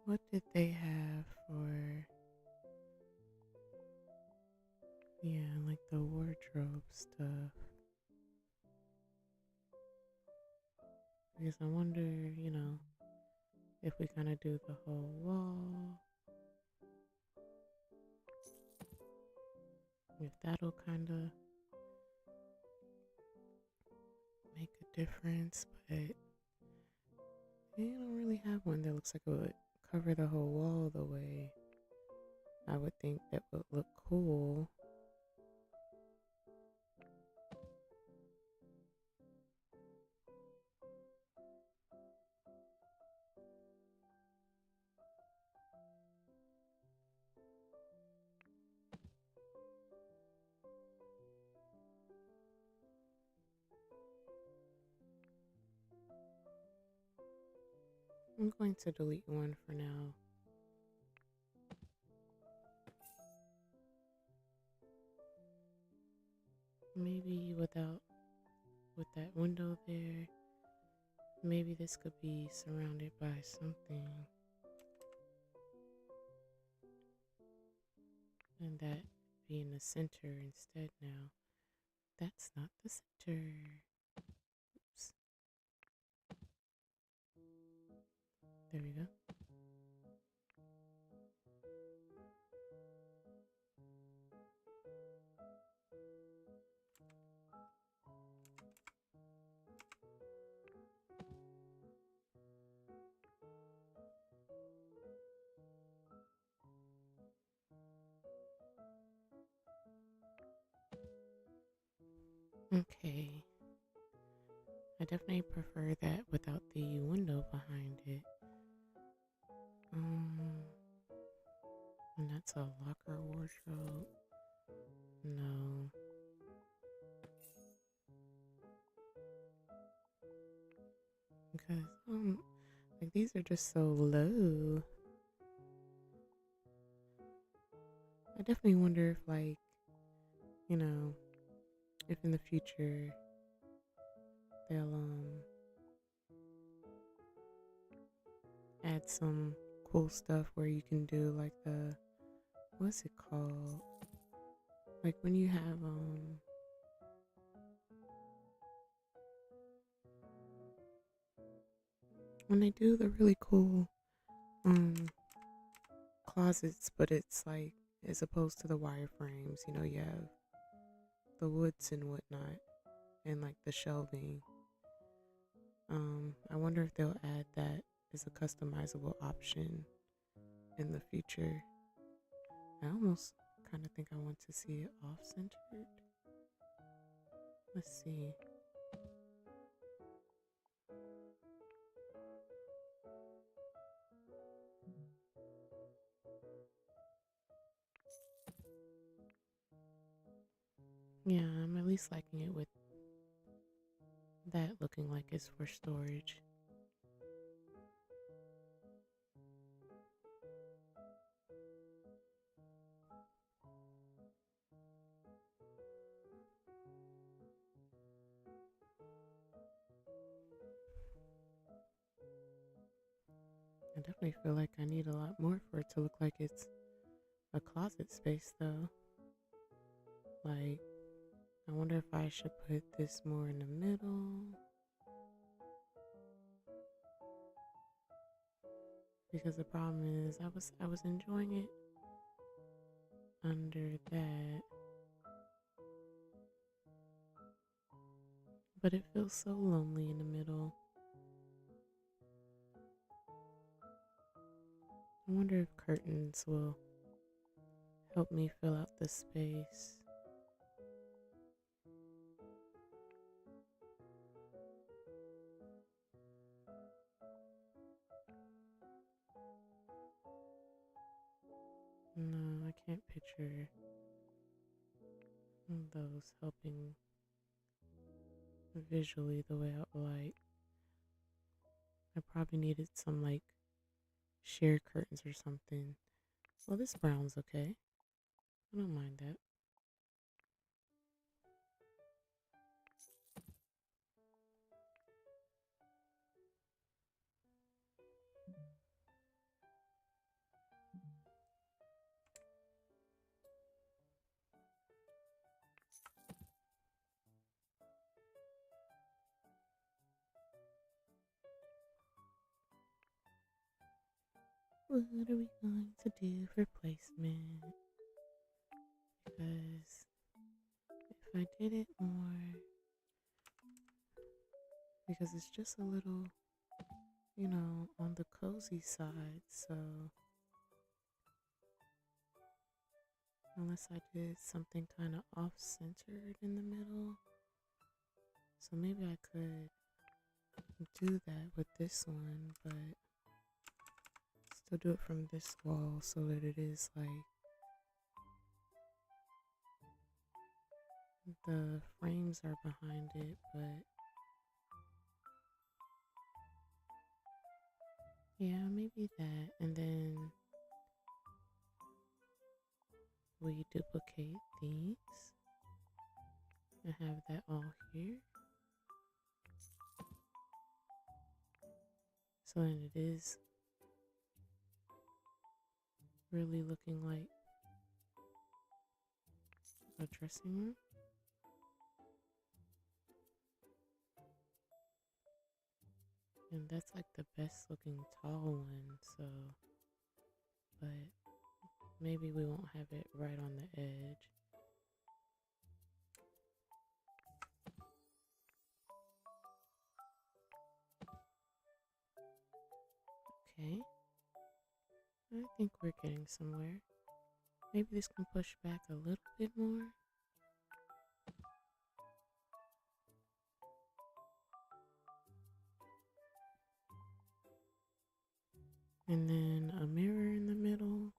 What did they have for, yeah, like the wardrobe stuff? Because I wonder, if we kind of do the whole wall, if that'll kind of make a difference. But they don't really have one that looks like it would cover the whole wall the way I would think that would look cool. I'm going to delete one for now. Maybe with that window there, maybe this could be surrounded by something. And that be in the center instead now. That's not the center. Oops. There we go. Okay. I definitely prefer that without the window behind it. And that's a locker wardrobe. No. Because like these are just so low. I definitely wonder if you know, if in the future they'll add some cool stuff where you can do like what's it called? Like when you have when they do the really cool closets, but it's like as opposed to the wireframes, you have the woods and whatnot and like the shelving. I wonder if they'll add that as a customizable option in the future. I almost kind of think I want to see it off-centered. Let's see. Yeah, I'm at least liking it with that looking like it's for storage. I definitely feel like I need a lot more for it to look like it's a closet space though. Like, I wonder if I should put this more in the middle. Because the problem is I was enjoying it under that. But it feels so lonely in the middle. I wonder if curtains will help me fill out the space. No, I can't picture those helping visually the way I would like. I probably needed some like sheer curtains or something. Well, this brown's okay. I don't mind that. What are we going to do for placement? Because if I did it more, because it's just a little, on the cozy side, so unless I did something kind of off-centered in the middle, so maybe I could do that with this one, but still do it from this wall so that it is like the frames are behind it, but yeah, maybe that. And then we duplicate these and have that all here. So then it is really looking like a dressing room. And that's like the best looking tall one, so, but maybe we won't have it right on the edge. Okay, I think we're getting somewhere. Maybe this can push back a little bit more. And then a mirror in the middle.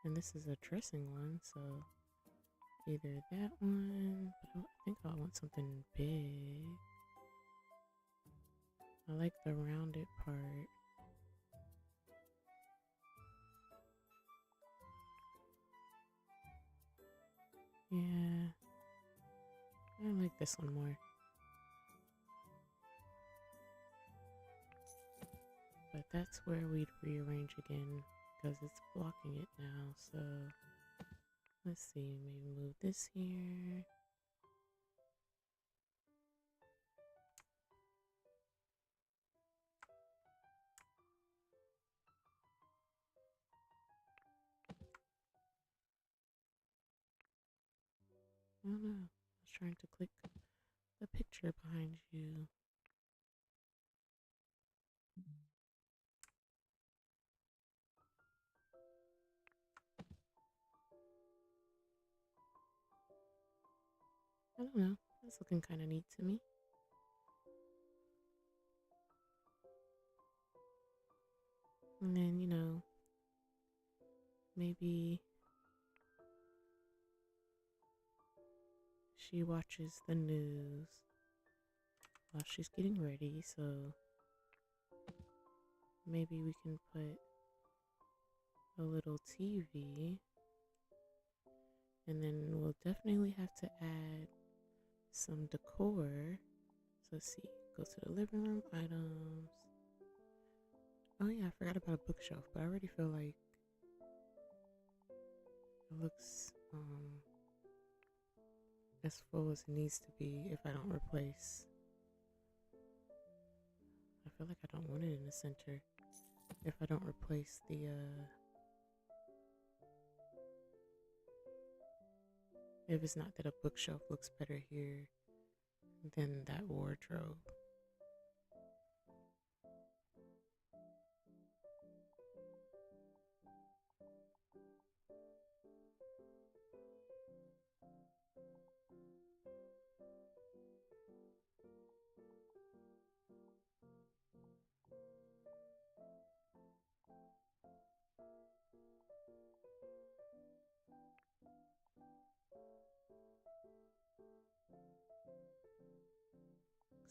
And this is a dressing one, so either that one, but I think I want something big. I like the rounded part. Yeah, I like this one more. But that's where we'd rearrange again because it's blocking it now. So let's see, maybe move this here. I don't know. I was trying to click the picture behind you. I don't know. That's looking kind of neat to me. And then, maybe she watches the news while she's getting ready. So maybe we can put a little TV. And then we'll definitely have to add some decor. So let's see, go to the living room items. Oh yeah, I forgot about a bookshelf, but I already feel like it looks as full as it needs to be if I don't replace. I feel like I don't want it in the center if I don't replace the if it's not that a bookshelf looks better here than that wardrobe.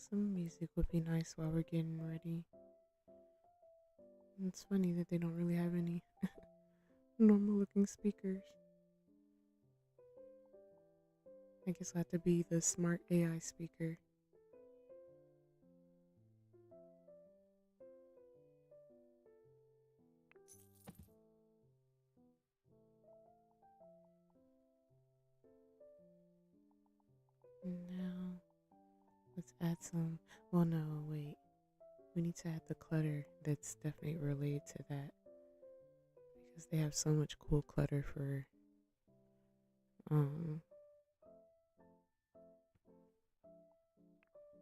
Some music would be nice while we're getting ready. It's funny that they don't really have any normal looking speakers. I guess I'll have to be the smart AI speaker. And now let's add some. Well, no, wait. We need to add the clutter that's definitely related to that because they have so much cool clutter for um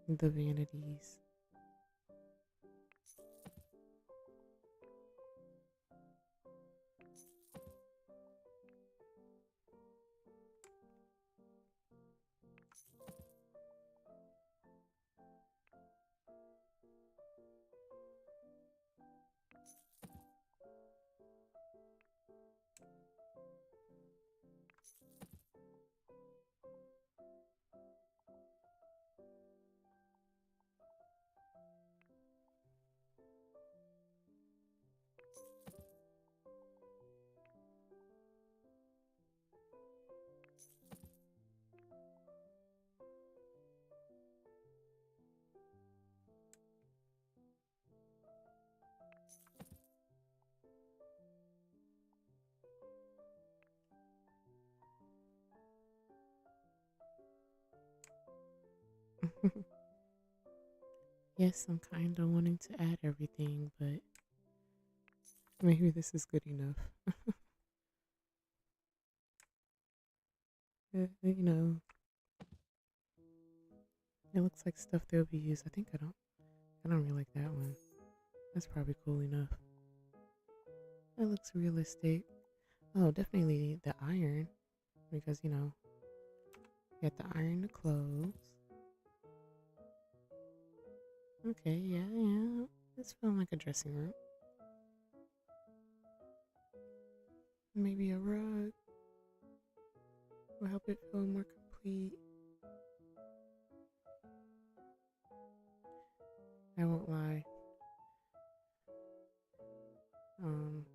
the vanities. Yes, I'm kind of wanting to add everything, but maybe this is good enough. It looks like stuff that will be used. I don't really like that one. That's probably cool enough. That looks realistic. Oh, definitely the iron because you have to iron the clothes. Okay, yeah, yeah. It's feeling like a dressing room. Maybe a rug will help it feel more complete. I won't lie. Um,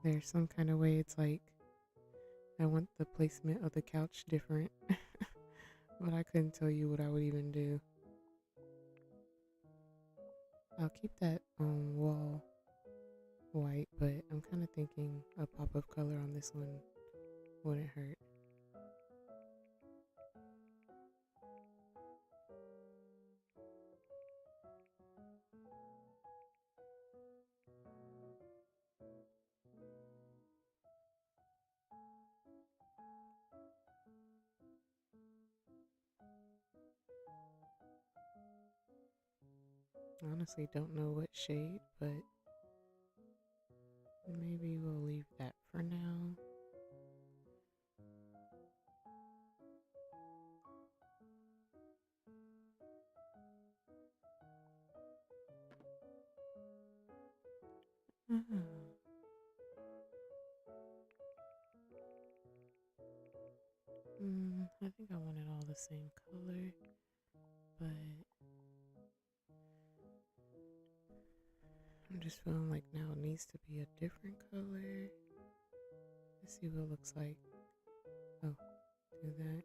there's some kind of way it's like I want the placement of the couch different, but I couldn't tell you what I would even do. I'll keep that wall white, but I'm kind of thinking a pop of color on this one wouldn't hurt. I honestly don't know what shade, but maybe we'll leave that for now. Ah. I think I want it all the same color, but I'm just feeling like now it needs to be a different color. Let's see what it looks like. Oh, do that.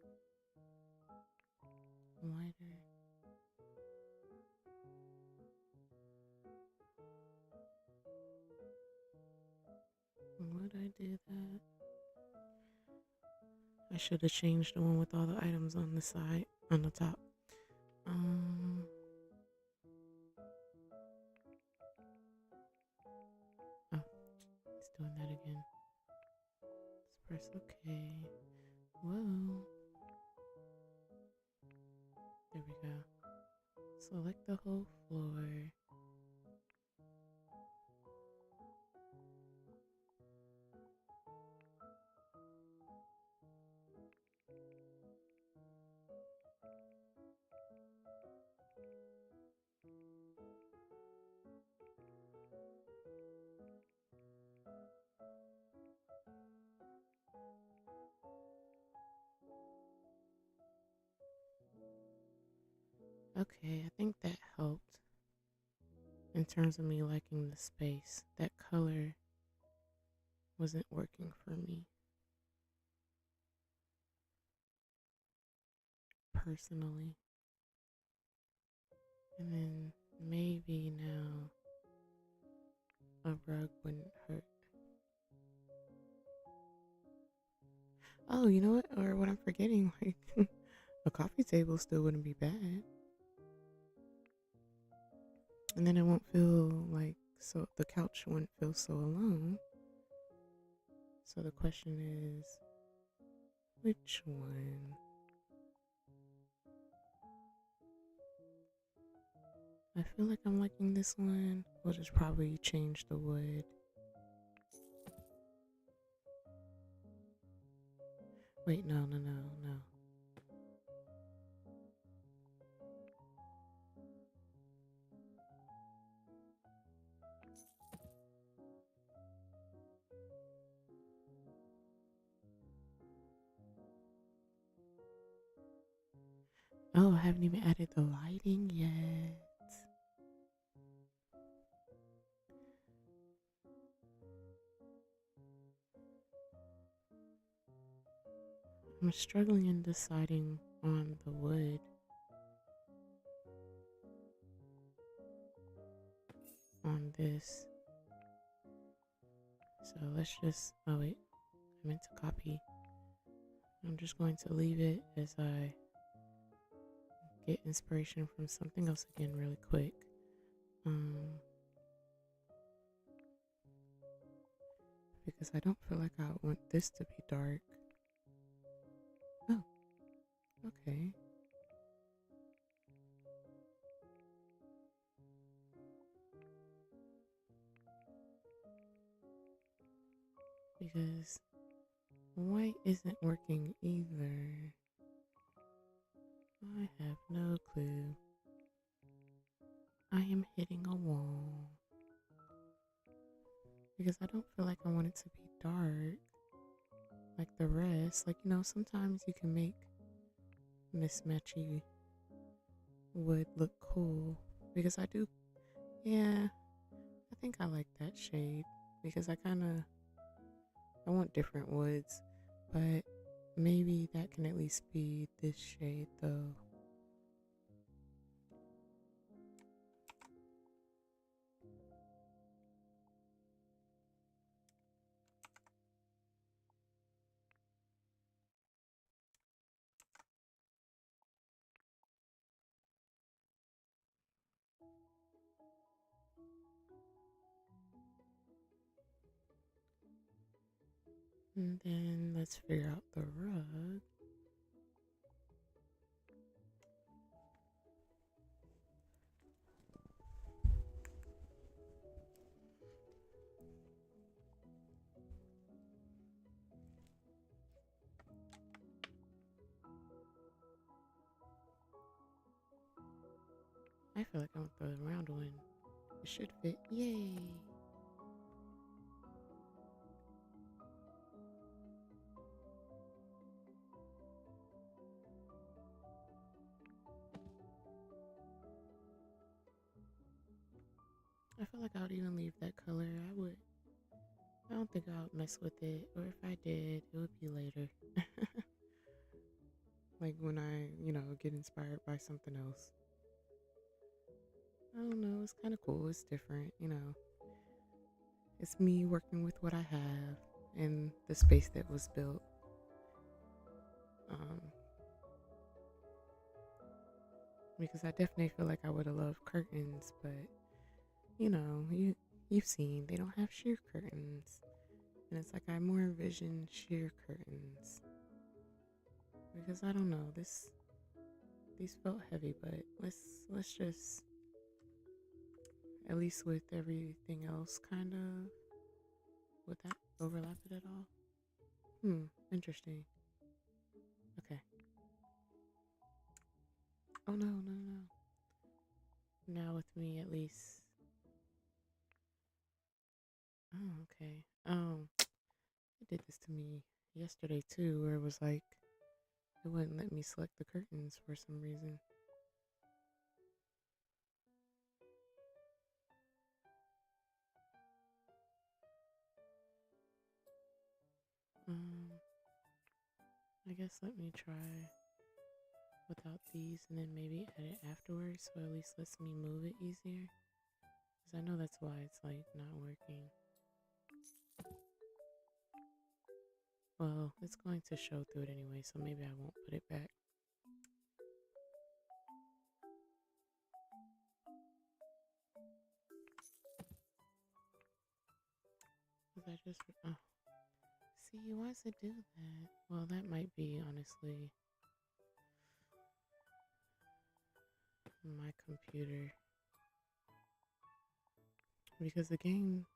Lighter. Would I do that? I should have changed the one with all the items on the side, on the top. Um, oh, it's doing that again. Let's press OK. Whoa. There we go. Select the whole floor. Okay, I think that helped in terms of me liking the space. That color wasn't working for me personally. And then maybe now a rug wouldn't hurt. Oh, you know what? Or what I'm forgetting, like a coffee table still wouldn't be bad. And then it won't feel like so the couch wouldn't feel so alone. So the question is, which one? I feel like I'm liking this one. We'll just probably change the wood. Wait, no, no, no, no. Oh, I haven't even added the lighting yet. I'm struggling in deciding on the wood. On this. So let's just, oh wait, I meant to copy. I'm just going to leave it as I get inspiration from something else again really quick. Because I don't feel like I want this to be dark. Oh, okay. Because white isn't working either. I have no clue. I am hitting a wall. Because I don't feel like I want it to be dark like the rest. Like, sometimes you can make mismatchy wood look cool. Because I do, yeah, I think I like that shade. Because I want different woods. But maybe that can at least be this shade though. And then let's figure out the rug. I feel like I want the round one. It should fit. Yay! I feel like I would even leave that color. I don't think I would mess with it. Or if I did, it would be later. Like when I, get inspired by something else. I don't know. It's kind of cool. It's different. It's me working with what I have and the space that was built. Um, because I definitely feel like I would have loved curtains, but you've seen they don't have sheer curtains, and it's like I more envision sheer curtains because I don't know these felt heavy, but let's just at least with everything else kind of would that overlap it at all? Interesting. Okay. Oh no no no. Now with me at least. Oh okay. It did this to me yesterday too, where it was like it wouldn't let me select the curtains for some reason. Um, I guess let me try without these and then maybe edit afterwards so at least lets me move it easier. Because I know that's why it's like not working. Well, it's going to show through it anyway, so maybe I won't put it back. Was I just... Oh. See, why does it do that? Well, that might be, honestly, my computer. Because the game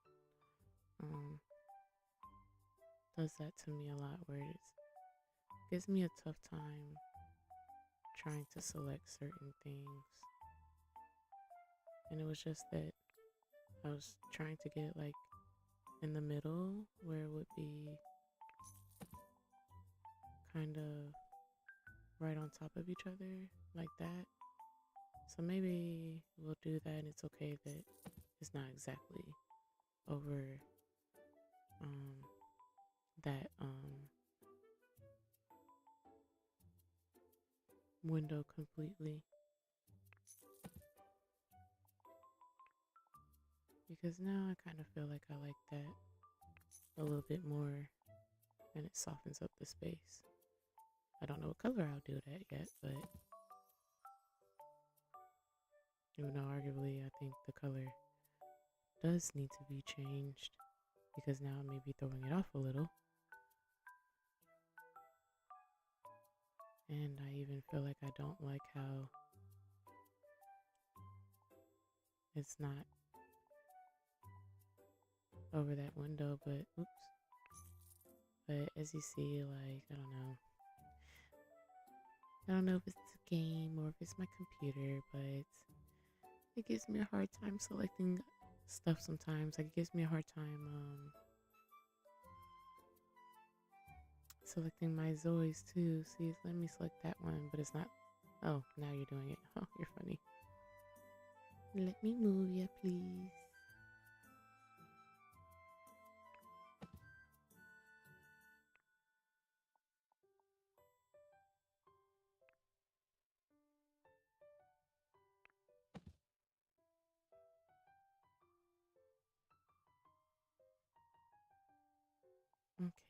um, does that to me a lot, where it gives me a tough time trying to select certain things. And it was just that I was trying to get it like in the middle where it would be kind of right on top of each other like that. So maybe we'll do that, and it's okay that it's not exactly over that window completely, because now I kind of feel like I like that a little bit more, and it softens up the space. I don't know what color I'll do that yet, but even though arguably I think the color does need to be changed, because now I may be throwing it off a little. And I even feel like I don't like how it's not over that window, but oops. But as you see, like, I don't know if it's the game or if it's my computer, but it gives me a hard time selecting stuff sometimes. Like, it gives me a hard time selecting my inZOIs too. See, let me select that one, but it's not. Oh, now you're doing it. Oh, you're funny. Let me move ya, please.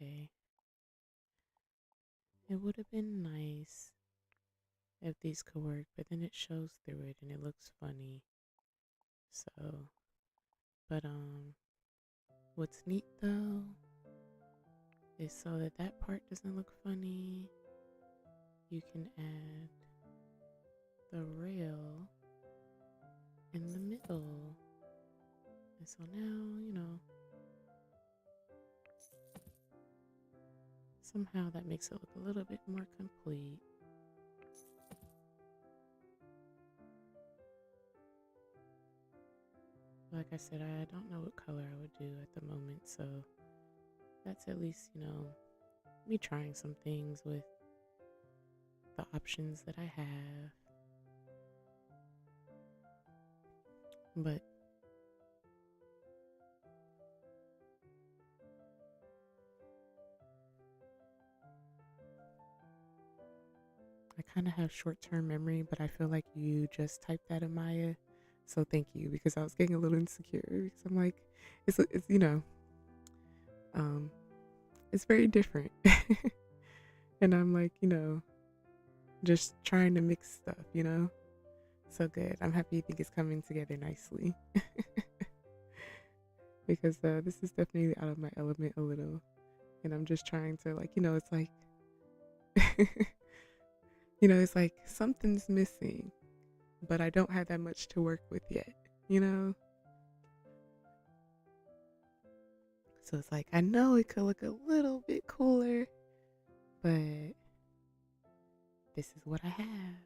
Okay. It would have been nice if these could work, but then it shows through it and it looks funny. So, but what's neat though is so that that part doesn't look funny, you can add the rail in the middle. And so now, somehow that makes it look a little bit more complete. Like I said, I don't know what color I would do at the moment, so that's at least, me trying some things with the options that I have. But I kind of have short-term memory, but I feel like you just typed that in Maya. So thank you, because I was getting a little insecure, because I'm like, it's um, it's very different. And I'm like, just trying to mix stuff. So good. I'm happy you think it's coming together nicely. Because this is definitely out of my element a little. And I'm just trying to, like, it's like, it's like something's missing, but I don't have that much to work with yet. So it's like, I know it could look a little bit cooler, but this is what I have.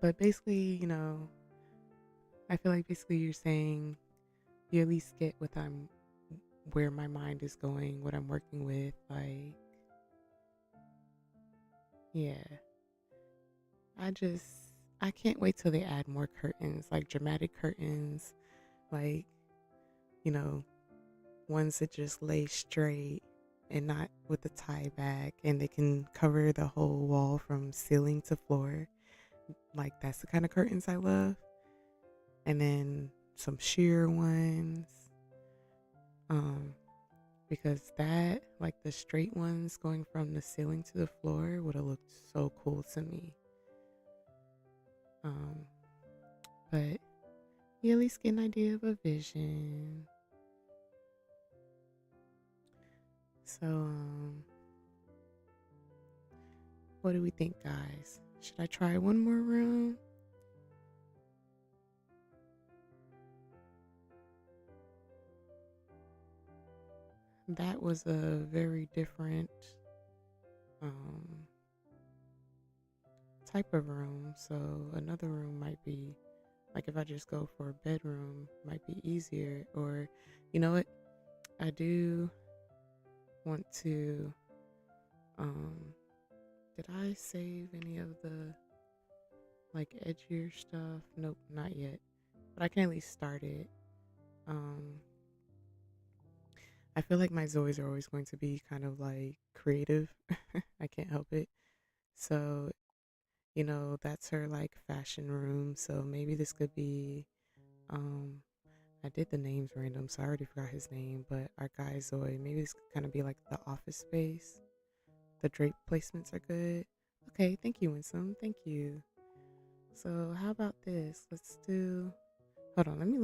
But basically, I feel like basically you're saying you at least get where my mind is going, what I'm working with. Like, yeah, I can't wait till they add more curtains, like dramatic curtains, like, you know, ones that just lay straight and not with the tie back, and they can cover the whole wall from ceiling to floor. Like, that's the kind of curtains I love. And then some sheer ones. Um, because that, like the straight ones going from the ceiling to the floor, would have looked so cool to me. Um, but you at least get an idea of a vision. So, what do we think, guys? Should I try one more room? That was a very different um, type of room. So another room might be like if I just go for a bedroom, might be easier. Or, you know what? I do want to. Um, did I save any of the like edgier stuff? Nope, not yet. But I can at least start it. Um, I feel like my Zoes are always going to be kind of like creative. I can't help it. So, that's her like fashion room. So maybe this could be um I did the names random, so I already forgot his name, but our guy Zoe, maybe this could kind of be like the office space. The drape placements are good. Okay, thank you, Winsome. Thank you. So how about this? Let's do hold on, let me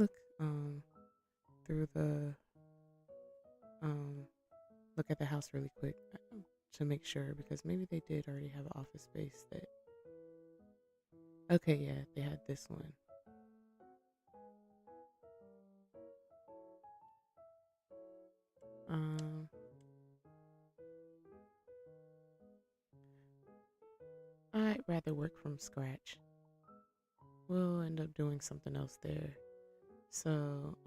through the um look at the house really quick to make sure because maybe they did already have an office space that okay, yeah, they had this one. Um I'd rather work from scratch. We'll end up doing something else there. So,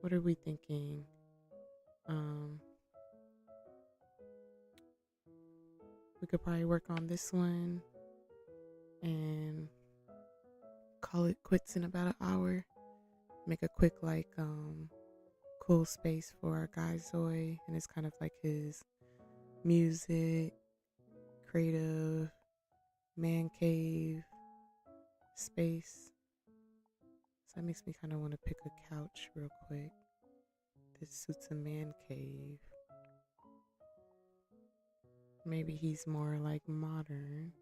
what are we thinking? Um, we could probably work on this one and call it quits in about an hour. Make a quick cool space for our guy Zoe, and it's kind of like his music, creative man cave space. So that makes me kind of want to pick a couch real quick. This suits a man cave. Maybe he's more like modern.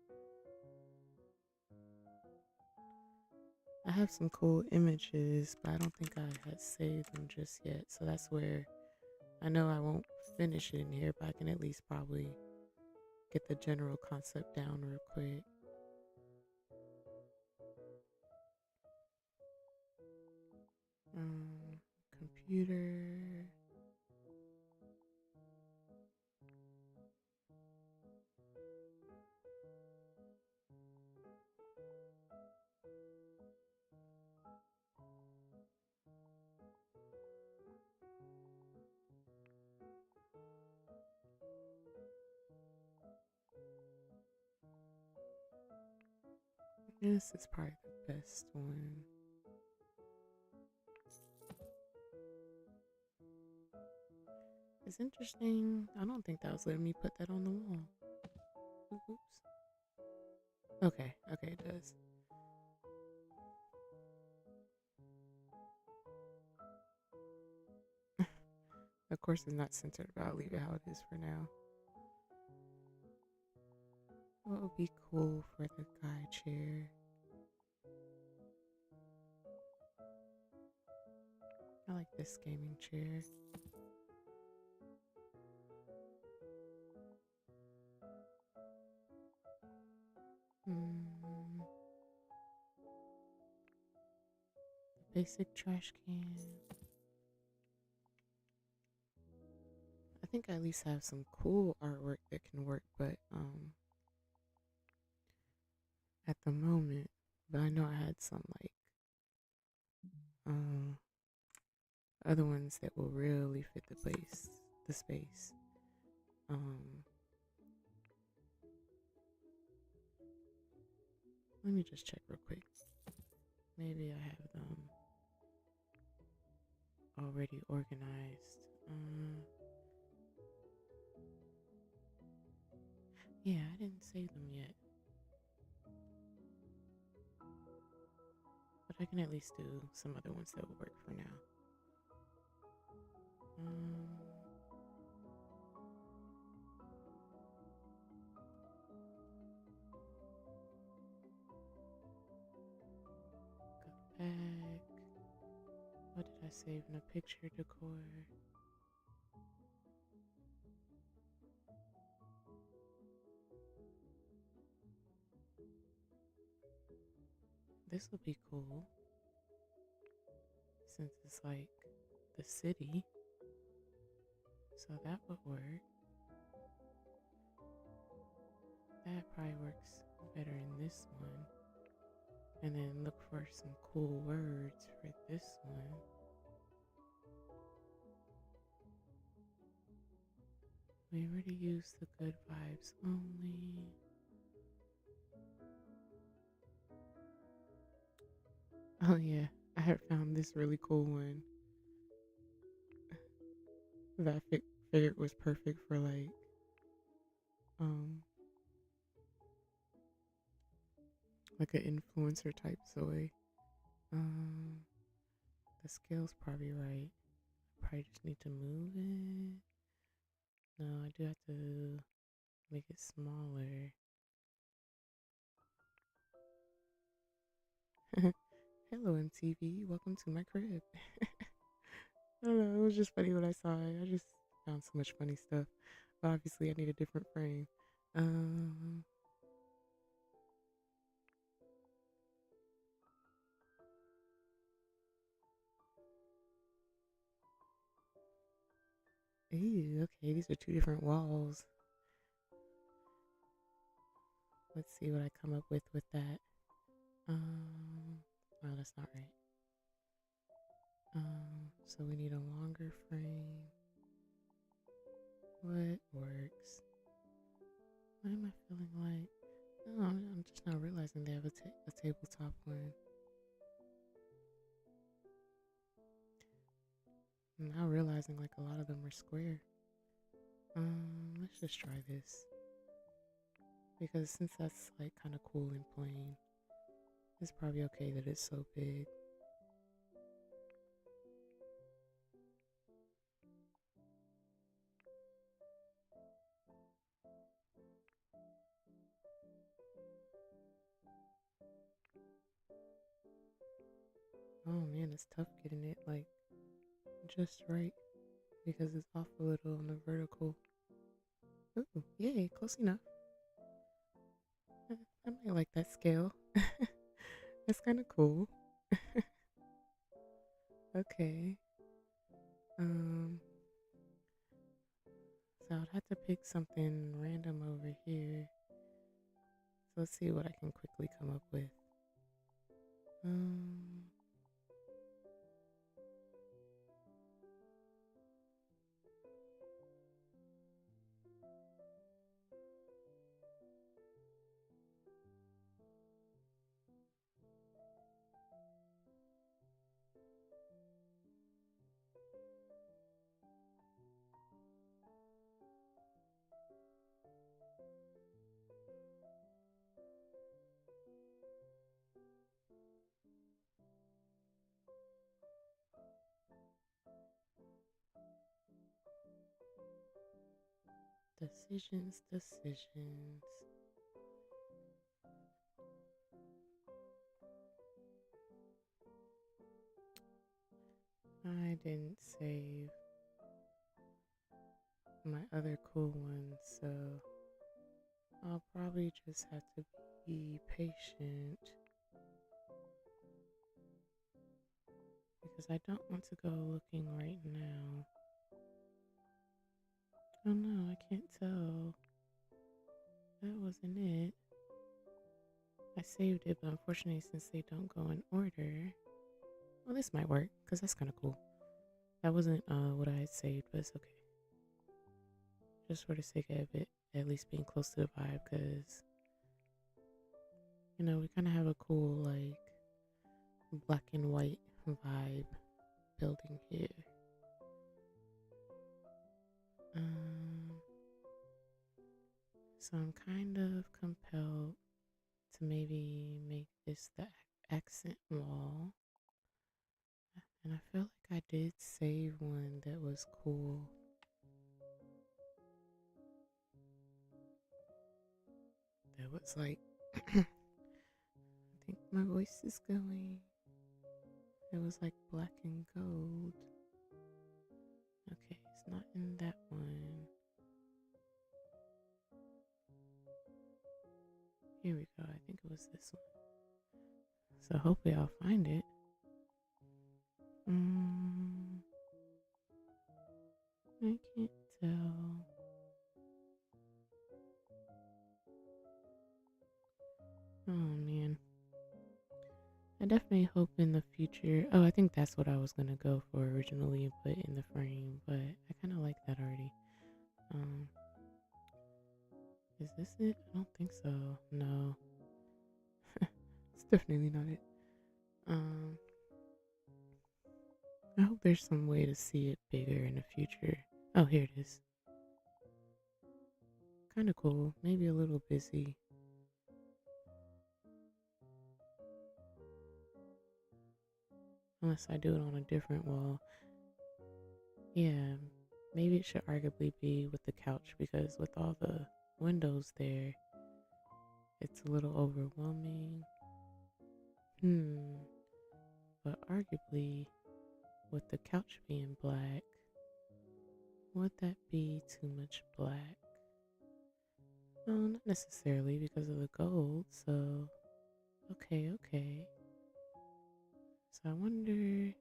I have some cool images, but I don't think I had saved them just yet. So that's where I know I won't finish it in here, but I can at least probably get the general concept down real quick. Computer. This is probably the best one. It's interesting. I don't think that was letting me put that on the wall. Oops. Okay, it does. Of course, it's not centered, but I'll leave it how it is for now. What would be cool for the guy chair? I like this gaming chair. Basic trash can. I think I at least have some cool artwork that can work, but at the moment, but I know I had some like um other ones that will really fit the space. Um, Let me just check real quick. Maybe I have them already organized. Yeah, I didn't save them yet. But I can at least do some other ones that will work for now. Um, go back. What did I save in a picture decor? This will be cool since it's like the city. So that would work. That probably works better in this one. And then look for some cool words for this one. We already used the good vibes only. Oh yeah, I had found this really cool one that I figured was perfect for um like an influencer type Zoe. Um, the scale's probably right. I probably just need to move it. No, I do have to make it smaller. Hello MTV, welcome to my crib. I don't know, it was just funny when I saw it. I just found so much funny stuff. But obviously I need a different frame. Um Ew, okay, these are two different walls. Let's see what I come up with that. Oh, that's not right. So we need a longer frame. What works? What am I feeling like? Oh, I'm just not realizing they have a tabletop one. I'm now realizing like a lot of them are square. Let's just try this. Because since that's like kind of cool and plain, it's probably okay that it's so big. Oh man, it's tough getting it like just right because it's off a little on the vertical. Ooh, yay, close enough. I might like that scale. That's kind of cool. Okay. Um, so I'd have to pick something random over here. So let's see what I can quickly come up with. Um, decisions. I didn't save my other cool ones, so I'll probably just have to be patient because I don't want to go looking right now. Oh no, I can't tell. That wasn't it. I saved it, but unfortunately, since they don't go in order, well, this might work because that's kind of cool. That wasn't what I had saved, but it's okay. Just for the sake of it, at least being close to the vibe, because we kind of have a cool like black and white vibe building here. So I'm kind of compelled to maybe make this the accent wall. And I feel like I did save one that was cool. That was like, I think my voice is going. It was like black and gold. Okay, it's not in that one. Here we go. I think it was this one. So hopefully I'll find it. I can't tell. Oh man. I definitely hope in the future. Oh, I think that's what I was gonna go for originally and put in the frame, but I kind of like that already. Um, is this it? I don't think so. No, it's definitely not it. Um, I hope there's some way to see it bigger in the future. Oh, here it is. Kind of cool. Maybe a little busy. Unless I do it on a different wall. Yeah, maybe it should arguably be with the couch because with all the windows there, it's a little overwhelming. But arguably, with the couch being black, would that be too much black? No, not necessarily because of the gold, so okay. So I wonder,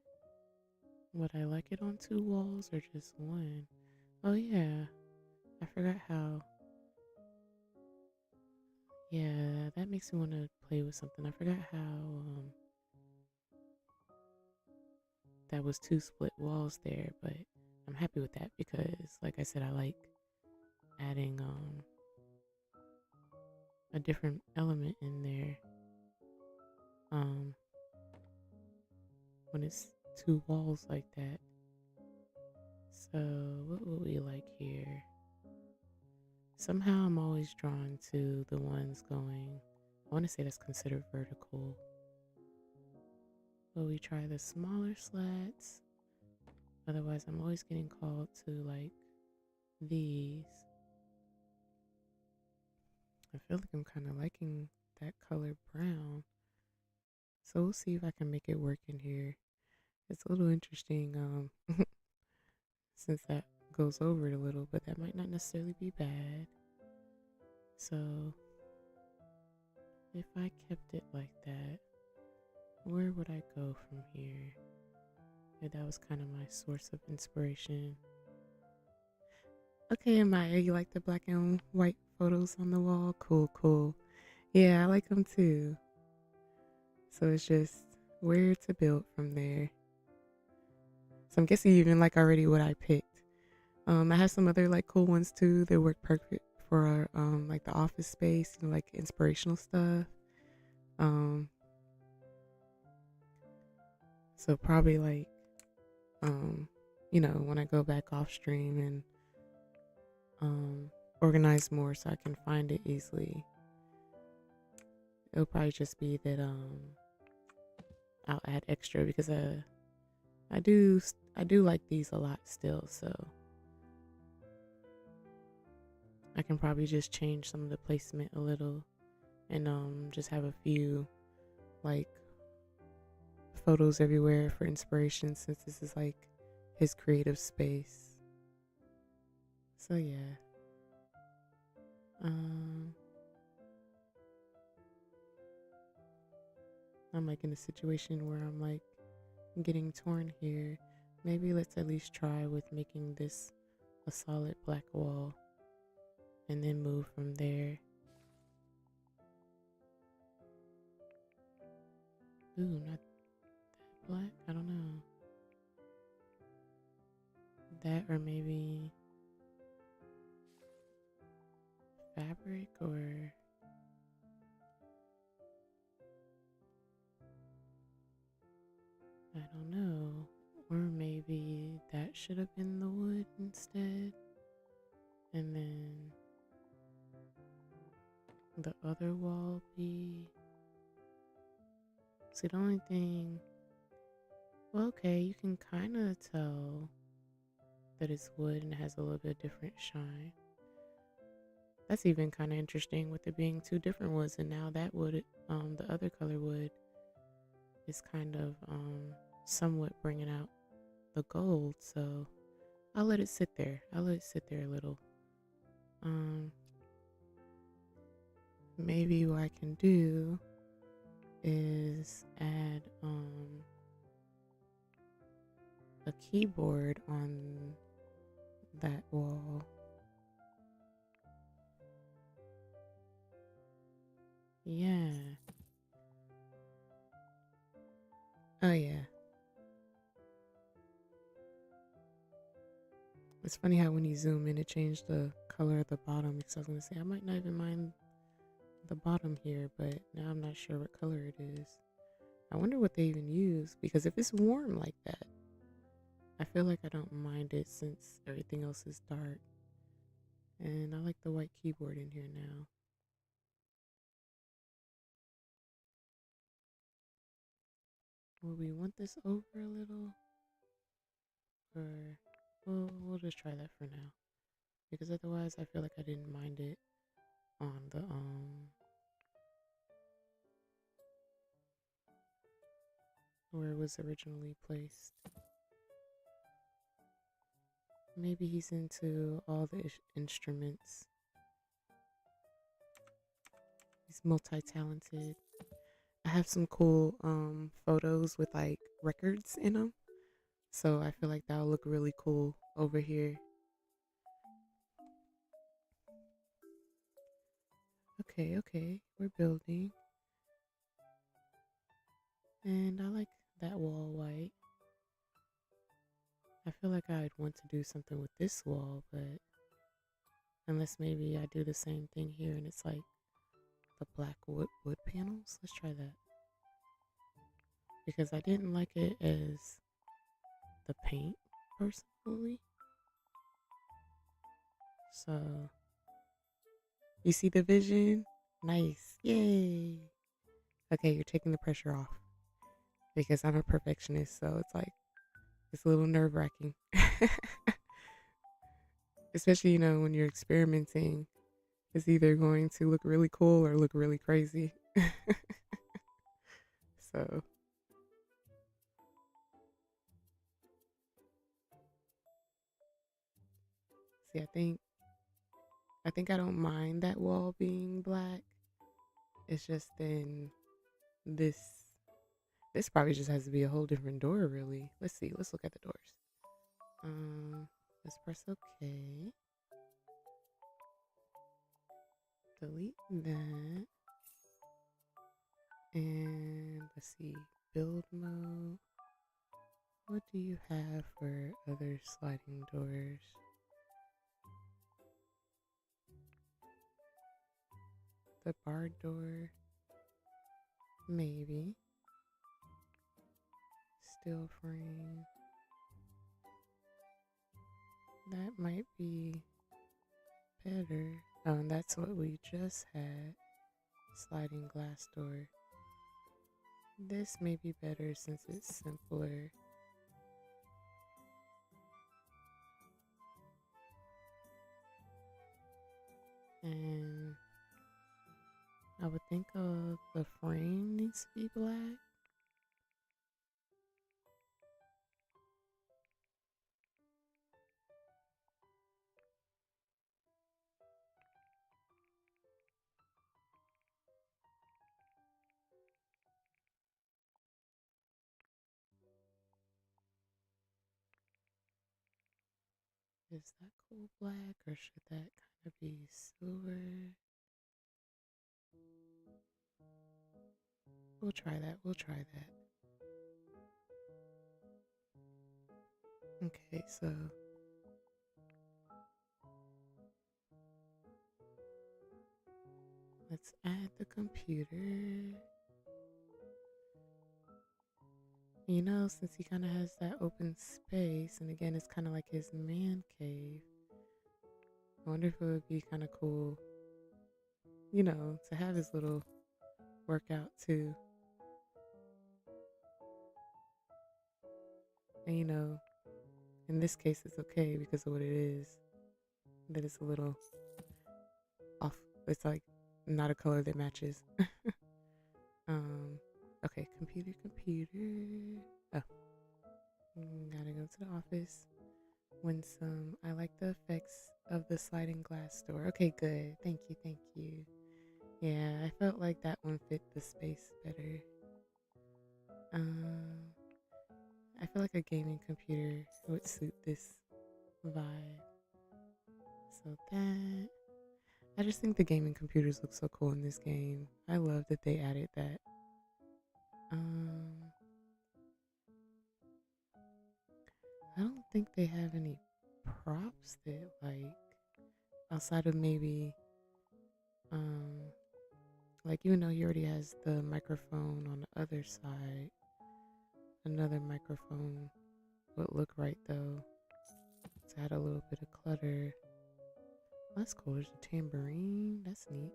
would I like it on two walls or just one? Oh yeah, I forgot how. Yeah, that makes me want to play with something. I forgot how that was two split walls there, but I'm happy with that because, like I said, I like adding a different element in there when it's two walls like that. So what would we like here? Somehow I'm always drawn to the ones going, I want to say that's considered vertical. Will we try the smaller slats? Otherwise I'm always getting called to like these. I feel like I'm kind of liking that color brown. So we'll see if I can make it work in here. It's a little interesting since that goes over it a little, but that might not necessarily be bad. So if I kept it like that, where would I go from here? Yeah, that was kind of my source of inspiration. Okay, Maya, you like the black and white photos on the wall? Cool. Yeah, I like them too. So it's just where to build from there. So I'm guessing you even like already what I picked. I have some other like cool ones too. They work perfect for like the office space and like inspirational stuff. Um, so probably like when I go back off stream and organize more so I can find it easily. It'll probably just be that I'll add extra because I do like these a lot still, so I can probably just change some of the placement a little and just have a few like photos everywhere for inspiration since this is like his creative space. So yeah. I'm like in a situation where I'm like getting torn here. Maybe let's at least try with making this a solid black wall and then move from there. Ooh, not that black? I don't know. That or maybe fabric or I don't know. Or maybe that should have been the wood instead. And then the other wall be See, the only thing, well, okay, you can kind of tell that it's wood and it has a little bit different shine. That's even kind of interesting with it being two different woods, and now that wood, the other color wood, is kind of somewhat bringing out the gold. So I'll let it sit there. I'll let it sit there a little. Um, Maybe what I can do is add a keyboard on that wall. Yeah. Oh yeah. It's funny how when you zoom in, it changed the color of the bottom. Because I was gonna say I might not even mind the bottom here, but now I'm not sure what color it is. I wonder what they even use, because if it's warm like that, I feel like I don't mind it since everything else is dark. And I like the white keyboard in here now. Will we want this over a little? Or we'll just try that for now. Because otherwise I feel like I didn't mind it on the where it was originally placed. Maybe he's into all the instruments. He's multi-talented. I have some cool photos with like records in them. So I feel like that'll look really cool over here. Okay, okay. We're building. And I like that wall white. I feel like I'd want to do something with this wall, but unless maybe I do the same thing here and it's like the black wood panels. Let's try that. Because I didn't like it as the paint personally. So you see the vision? Nice. Yay. Okay, you're taking the pressure off. Because I'm a perfectionist, so it's like it's a little nerve wracking. Especially, when you're experimenting, it's either going to look really cool or look really crazy. So, see, I think I don't mind that wall being black. It's just then this this probably just has to be a whole different door, really. Let's see. Let's look at the doors. Let's press OK. Delete that. And let's see. Build mode. What do you have for other sliding doors? The barred door. Maybe. Steel frame. That might be better. Oh, and that's what we just had. Sliding glass door. This may be better since it's simpler. And I would think the frame needs to be black. Is that cool black or should that kind of be silver? We'll try that. We'll try that. Okay, so let's add the computer. Since he kind of has that open space, and again, it's kind of like his man cave. I wonder if it would be kind of cool, to have his little workout too. And in this case, it's okay because of what it is. That it's a little off. It's like not a color that matches. um, okay, computer. Oh, gotta go to the office. Win some. I like the effects of the sliding glass door. Okay, good. Thank you, thank you. Yeah, I felt like that one fit the space better. Um, I feel like a gaming computer would suit this vibe. So that I just think the gaming computers look so cool in this game. I love that they added that. Um, I don't think they have any props that like outside of maybe um like even though he already has the microphone on the other side, another microphone would look right though. To add a little bit of clutter. That's cool. There's a tambourine. That's neat.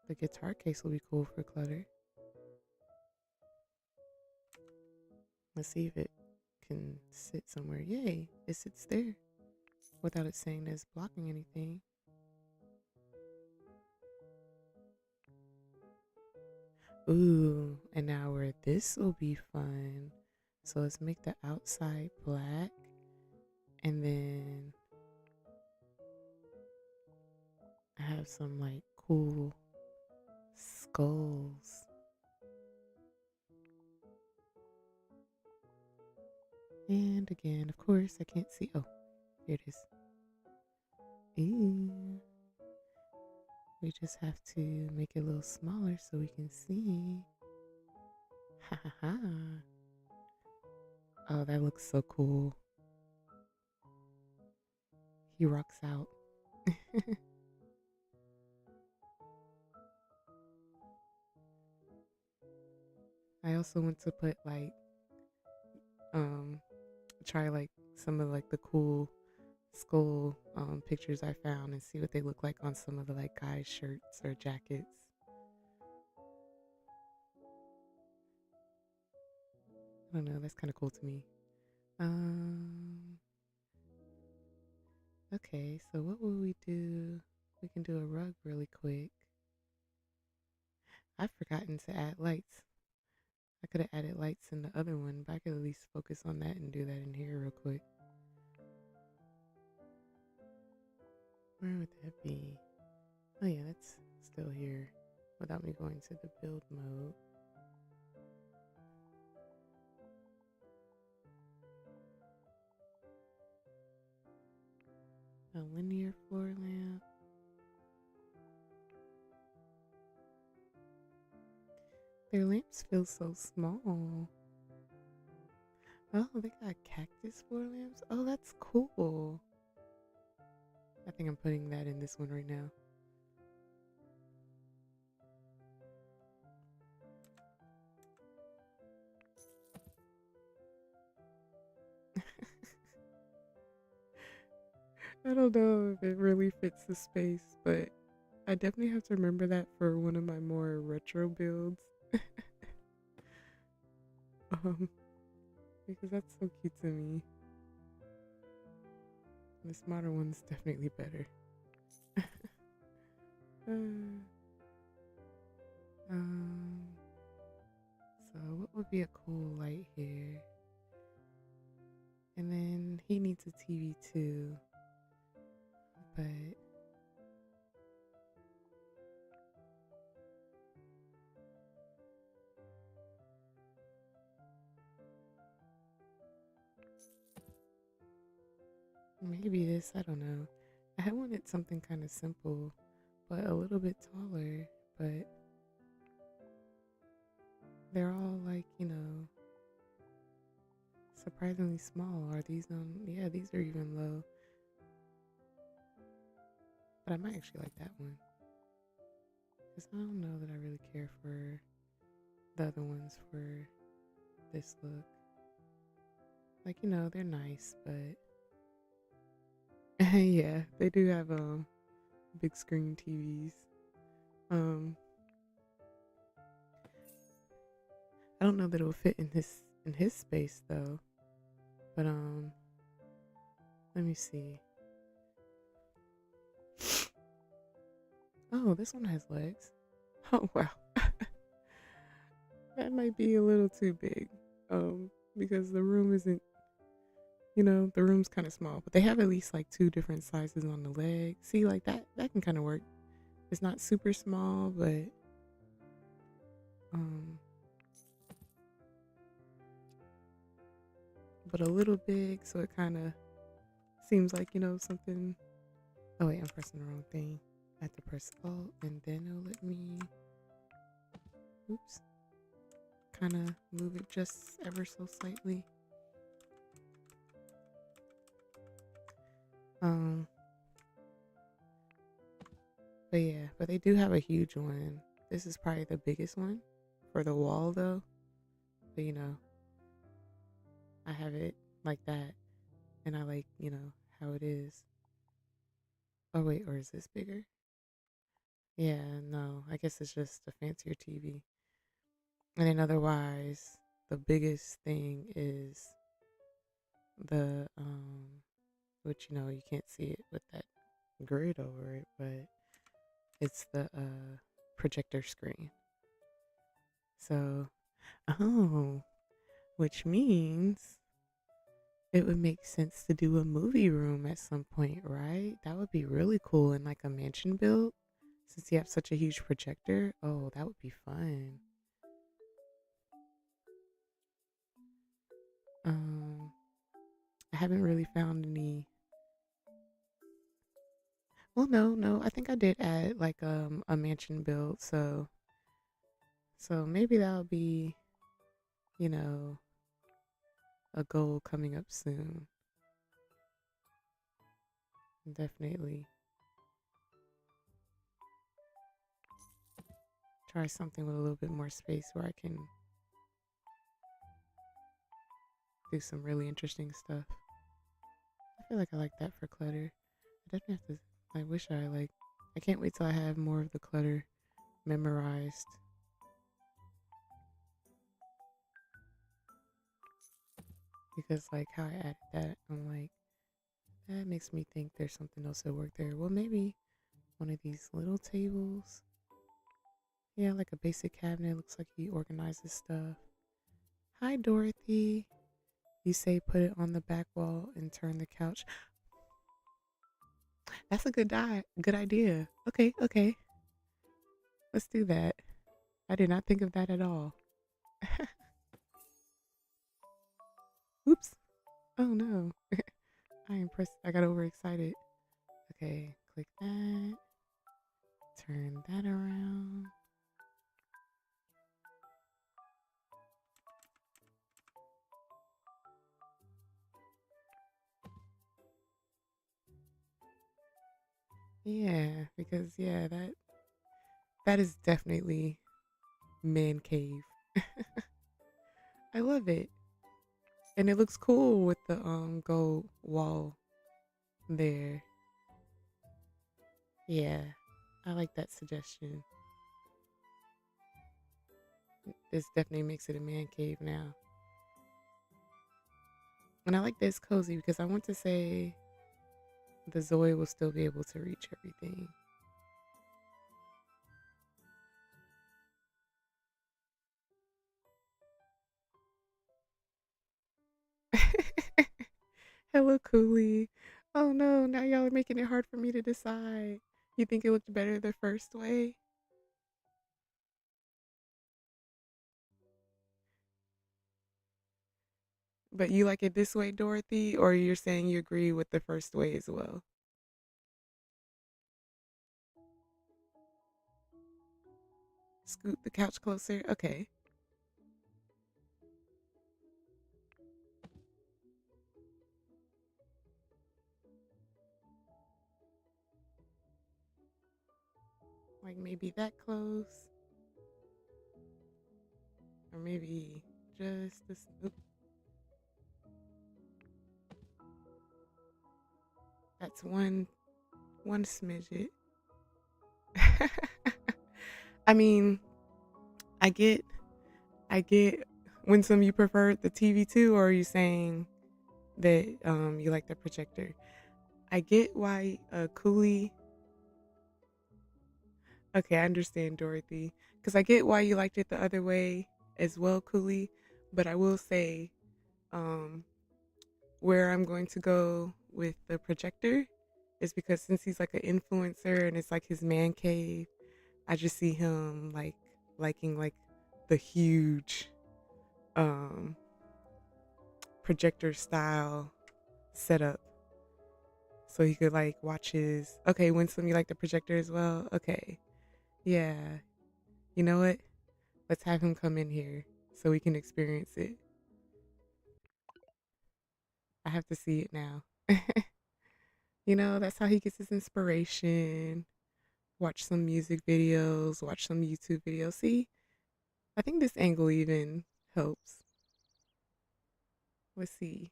The guitar case will be cool for clutter. Let's see if it can sit somewhere. Yay, it sits there without it saying that it's blocking anything. Ooh, and now where this will be fun. So let's make the outside black and then I have some like cool skulls. And again, of course, I can't see. Oh, here it is. Ooh. We just have to make it a little smaller so we can see. Ha ha ha. Oh, that looks so cool. He rocks out. I also want to put like um try like some of like the cool skull pictures I found and see what they look like on some of the like guys' shirts or jackets. I don't know, that's kind of cool to me. Um okay, so what will we do? We can do a rug really quick. I've forgotten to add lights. I could have added lights in the other one, but I could at least focus on that and do that in here real quick. Where would that be? Oh yeah, that's still here without me going to the build mode. A linear floor lamp. Their lamps feel so small. Oh, they got cactus floor lamps. Oh, that's cool. I think I'm putting that in this one right now. I don't know if it really fits the space, but I definitely have to remember that for one of my more retro builds. um, because that's so cute to me. This modern one's definitely better. uh, um, so what would be a cool light here? And then he needs a TV too, but maybe this, I don't know. I wanted something kind of simple, but a little bit taller, but they're all like, surprisingly small. Are these yeah, these are even low. But I might actually like that one. Because I don't know that I really care for the other ones for this look. Like, they're nice, but yeah, they do have big screen TVs. I don't know that it will fit in this in his space though. But let me see. Oh, this one has legs. Oh wow. That might be a little too big. Because the room isn't, the room's kind of small, but they have at least like two different sizes on the leg. See, like that can kind of work. It's not super small, um but a little big, so it kind of seems like, something. Oh wait, I'm pressing the wrong thing. I have to press Alt and then it'll let me, oops, kind of move it just ever so slightly. But yeah, but they do have a huge one. This is probably the biggest one for the wall though. But I have it like that, and I like, how it is. Oh wait, or is this bigger? Yeah, no, I guess it's just a fancier TV. And then otherwise, the biggest thing is the which you can't see it with that grid over it, but it's the projector screen. So, oh, which means it would make sense to do a movie room at some point, right? That would be really cool in like a mansion build. Since you have such a huge projector, oh, that would be fun. Um, I haven't really found any. Well, no, I think I did add like a mansion build, so maybe that'll be, you know, a goal coming up soon. Definitely try something with a little bit more space where I can do some really interesting stuff. I feel like I like that for clutter. I definitely have to. I wish I like. I can't wait till I have more of the clutter memorized. Because like how I added that, I'm like, that makes me think there's something else that worked there. Well, maybe one of these little tables. Yeah, like a basic cabinet. Looks like he organizes stuff. Hi, Dorothy. You say put it on the back wall and turn the couch. That's a good idea. Okay. Let's do that. I did not think of that at all. Oops. Oh no. I am pressed. I got overexcited. Okay, click that. Turn that around. Yeah, because yeah, that is definitely man cave. I love it. And it looks cool with the gold wall there. Yeah. I like that suggestion. This definitely makes it a man cave now. And I like this cozy because I want to say the Zoe will still be able to reach everything. Hello, Cooley. Oh no, now y'all are making it hard for me to decide. You think it looked better the first way? But you like it this way, Dorothy? Or you're saying you agree with the first way as well? Scoot the couch closer? Okay. Like maybe that close? Or maybe just this. Oop, that's one smidget. I mean, I get Winsome, you prefer the TV too, or are you saying that you like the projector? I get why Cooley. Okay, I understand Dorothy, because I get why you liked it the other way as well, Cooley. But I will say, um, where I'm going to go with the projector is because since he's like an influencer and it's like his man cave, I just see him like liking like the huge um projector style setup. So he could like watch his okay, Winsome, you like the projector as well? Okay. Yeah. You know what? Let's have him come in here so we can experience it. I have to see it now. That's how he gets his inspiration. Watch some music videos, watch some YouTube videos. See, I think this angle even helps. Let's see.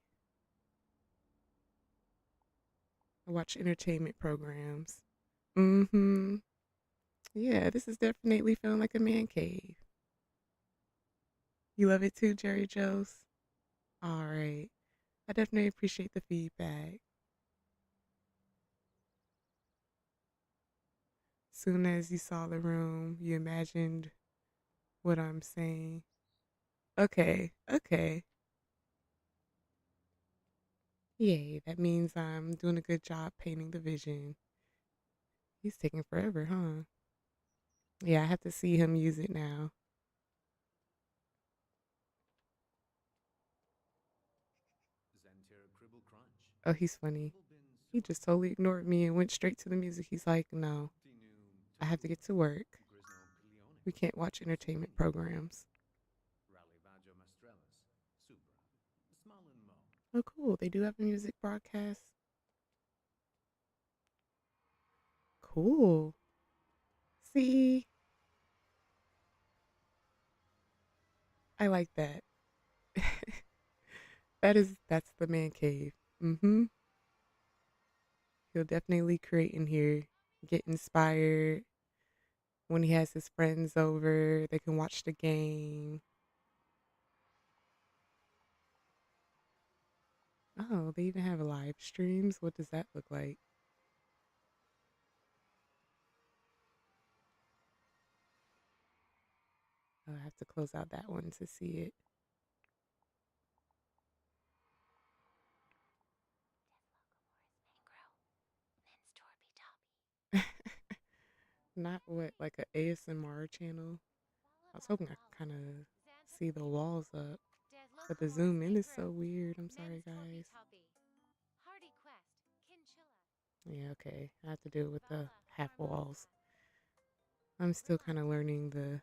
I watch entertainment programs. Mm-hmm. Yeah, this is definitely feeling like a man cave. You love it too, Jerry Joe's? All right. I definitely appreciate the feedback. Soon as you saw the room, you imagined what I'm saying. Okay, okay. Yay, that means I'm doing a good job painting the vision. He's taking forever, huh? Yeah, I have to see him use it now. Oh, he's funny. He just totally ignored me and went straight to the music. He's like, no, I have to get to work. We can't watch entertainment programs. Oh, cool. They do have a music broadcast. Cool. See, I like that. That's the man cave. Mm-hmm. He'll definitely create in here, get inspired. When he has his friends over, they can watch the game. Oh, they even have live streams. What does that look like? I'll have to close out that one to see it. Not what, like a ASMR channel. I was hoping I could kind of see the walls up, but the zoom in is so weird. I'm sorry, guys. Yeah, okay. I have to deal with the half walls. I'm still kind of learning the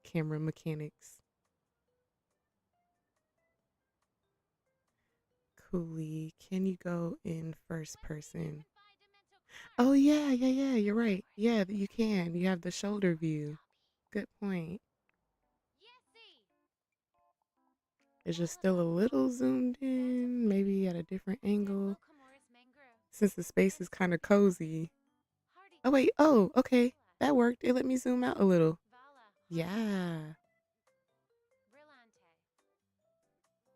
camera mechanics. Coolly, can you go in first person? Oh, yeah, yeah, yeah. You're right. Yeah, you can. You have the shoulder view. Good point. It's just still a little zoomed in, maybe at a different angle. Since the space is kind of cozy. Oh, wait. Oh, okay. That worked. It let me zoom out a little. Yeah.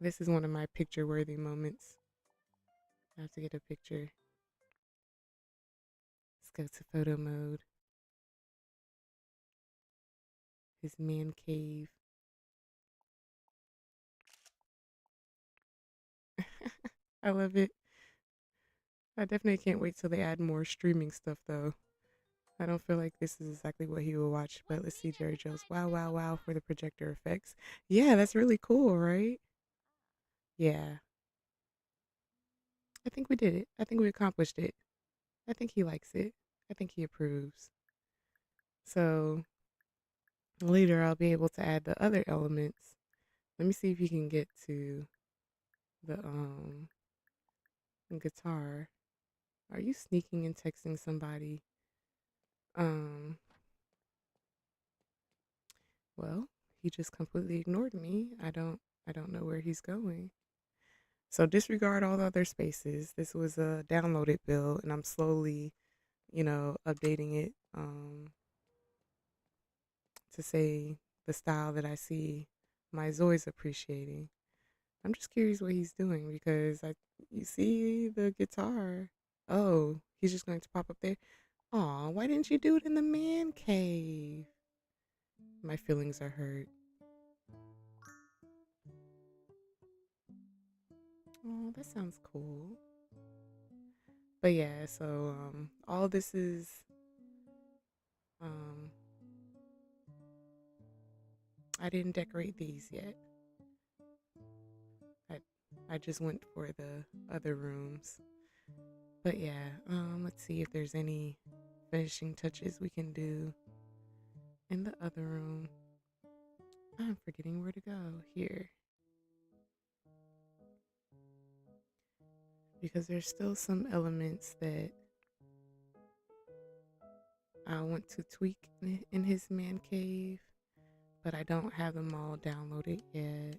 This is one of my picture worthy moments. I have to get a picture. Let's go to photo mode. His man cave. I love it. I definitely can't wait till they add more streaming stuff though. I don't feel like this is exactly what he will watch, but let's see Jerry Joe's wow wow wow for the projector effects. Yeah, that's really cool, right? Yeah. I think we did it. I think we accomplished it. I think he likes it. I think he approves. So later I'll be able to add the other elements. Let me see if you can get to the guitar. Are you sneaking and texting somebody? Um well, he just completely ignored me. I don't know where he's going. So disregard all the other spaces. This was a downloaded build and I'm slowly, updating it to say the style that I see my Zoi's appreciating. I'm just curious what he's doing because you see the guitar. Oh, he's just going to pop up there. Aw, why didn't you do it in the man cave? My feelings are hurt. Oh, that sounds cool. But yeah, so all this is um I didn't decorate these yet. I I just went for the other rooms. But yeah, let's see if there's any finishing touches we can do in the other room. I'm forgetting where to go here because there's still some elements that I want to tweak in his man cave, but I don't have them all downloaded yet.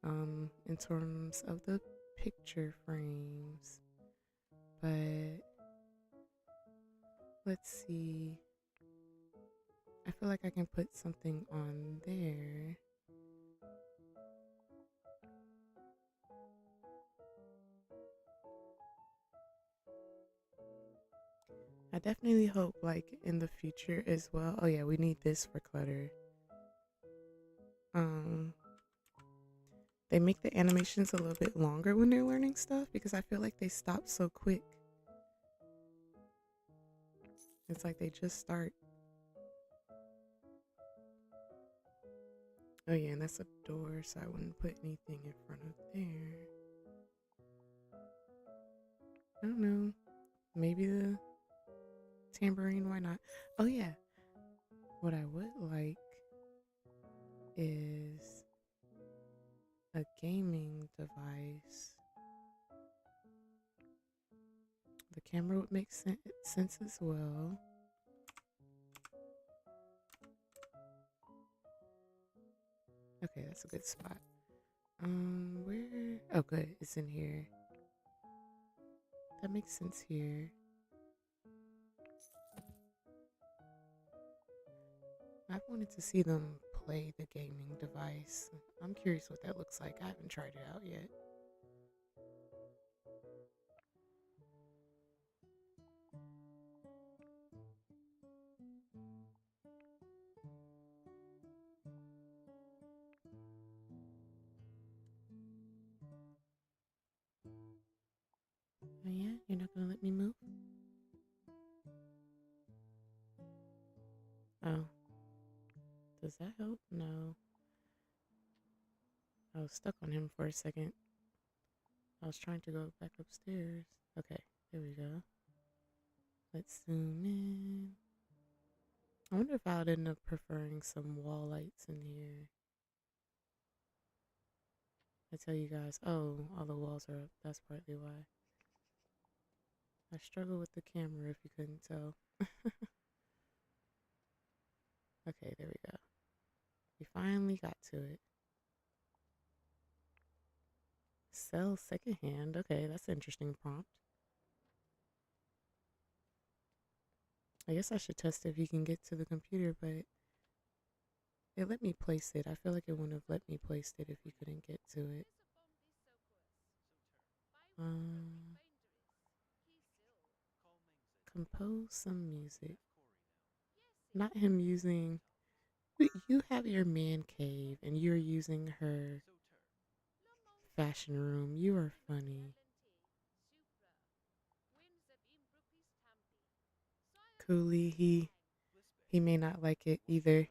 In terms of the picture frames, but let's see. I feel like I can put something on there. I definitely hope, like, in the future as well. Oh yeah, we need this for clutter. Um, they make the animations a little bit longer when they're learning stuff because I feel like they stop so quick. It's like they just start. Oh yeah, and that's a door, so I wouldn't put anything in front of there. I don't know. Maybe the tambourine, why not? Oh yeah. What I would like is a gaming device. The camera would make sense as well. Okay, that's a good spot. Where? Oh, good. It's in here. That makes sense here. I've wanted to see them play the gaming device. I'm curious what that looks like. I haven't tried it out yet. Oh yeah, you're not gonna let me move? Oh, does that help? No. I was stuck on him for a second. I was trying to go back upstairs. Okay, there we go. Let's zoom in. I wonder if I would end up preferring some wall lights in here. I tell you guys, oh, all the walls are up. That's partly why. I struggle with the camera if you couldn't tell. Okay, there we go. We finally got to it. Sell secondhand. Okay, that's an interesting prompt. I guess I should test if you can get to the computer, but it let me place it. I feel like it wouldn't have let me place it if you couldn't get to it. Um, compose some music. Not him using. You have your man cave and you're using her fashion room. You are funny. Cooley, he may not like it either.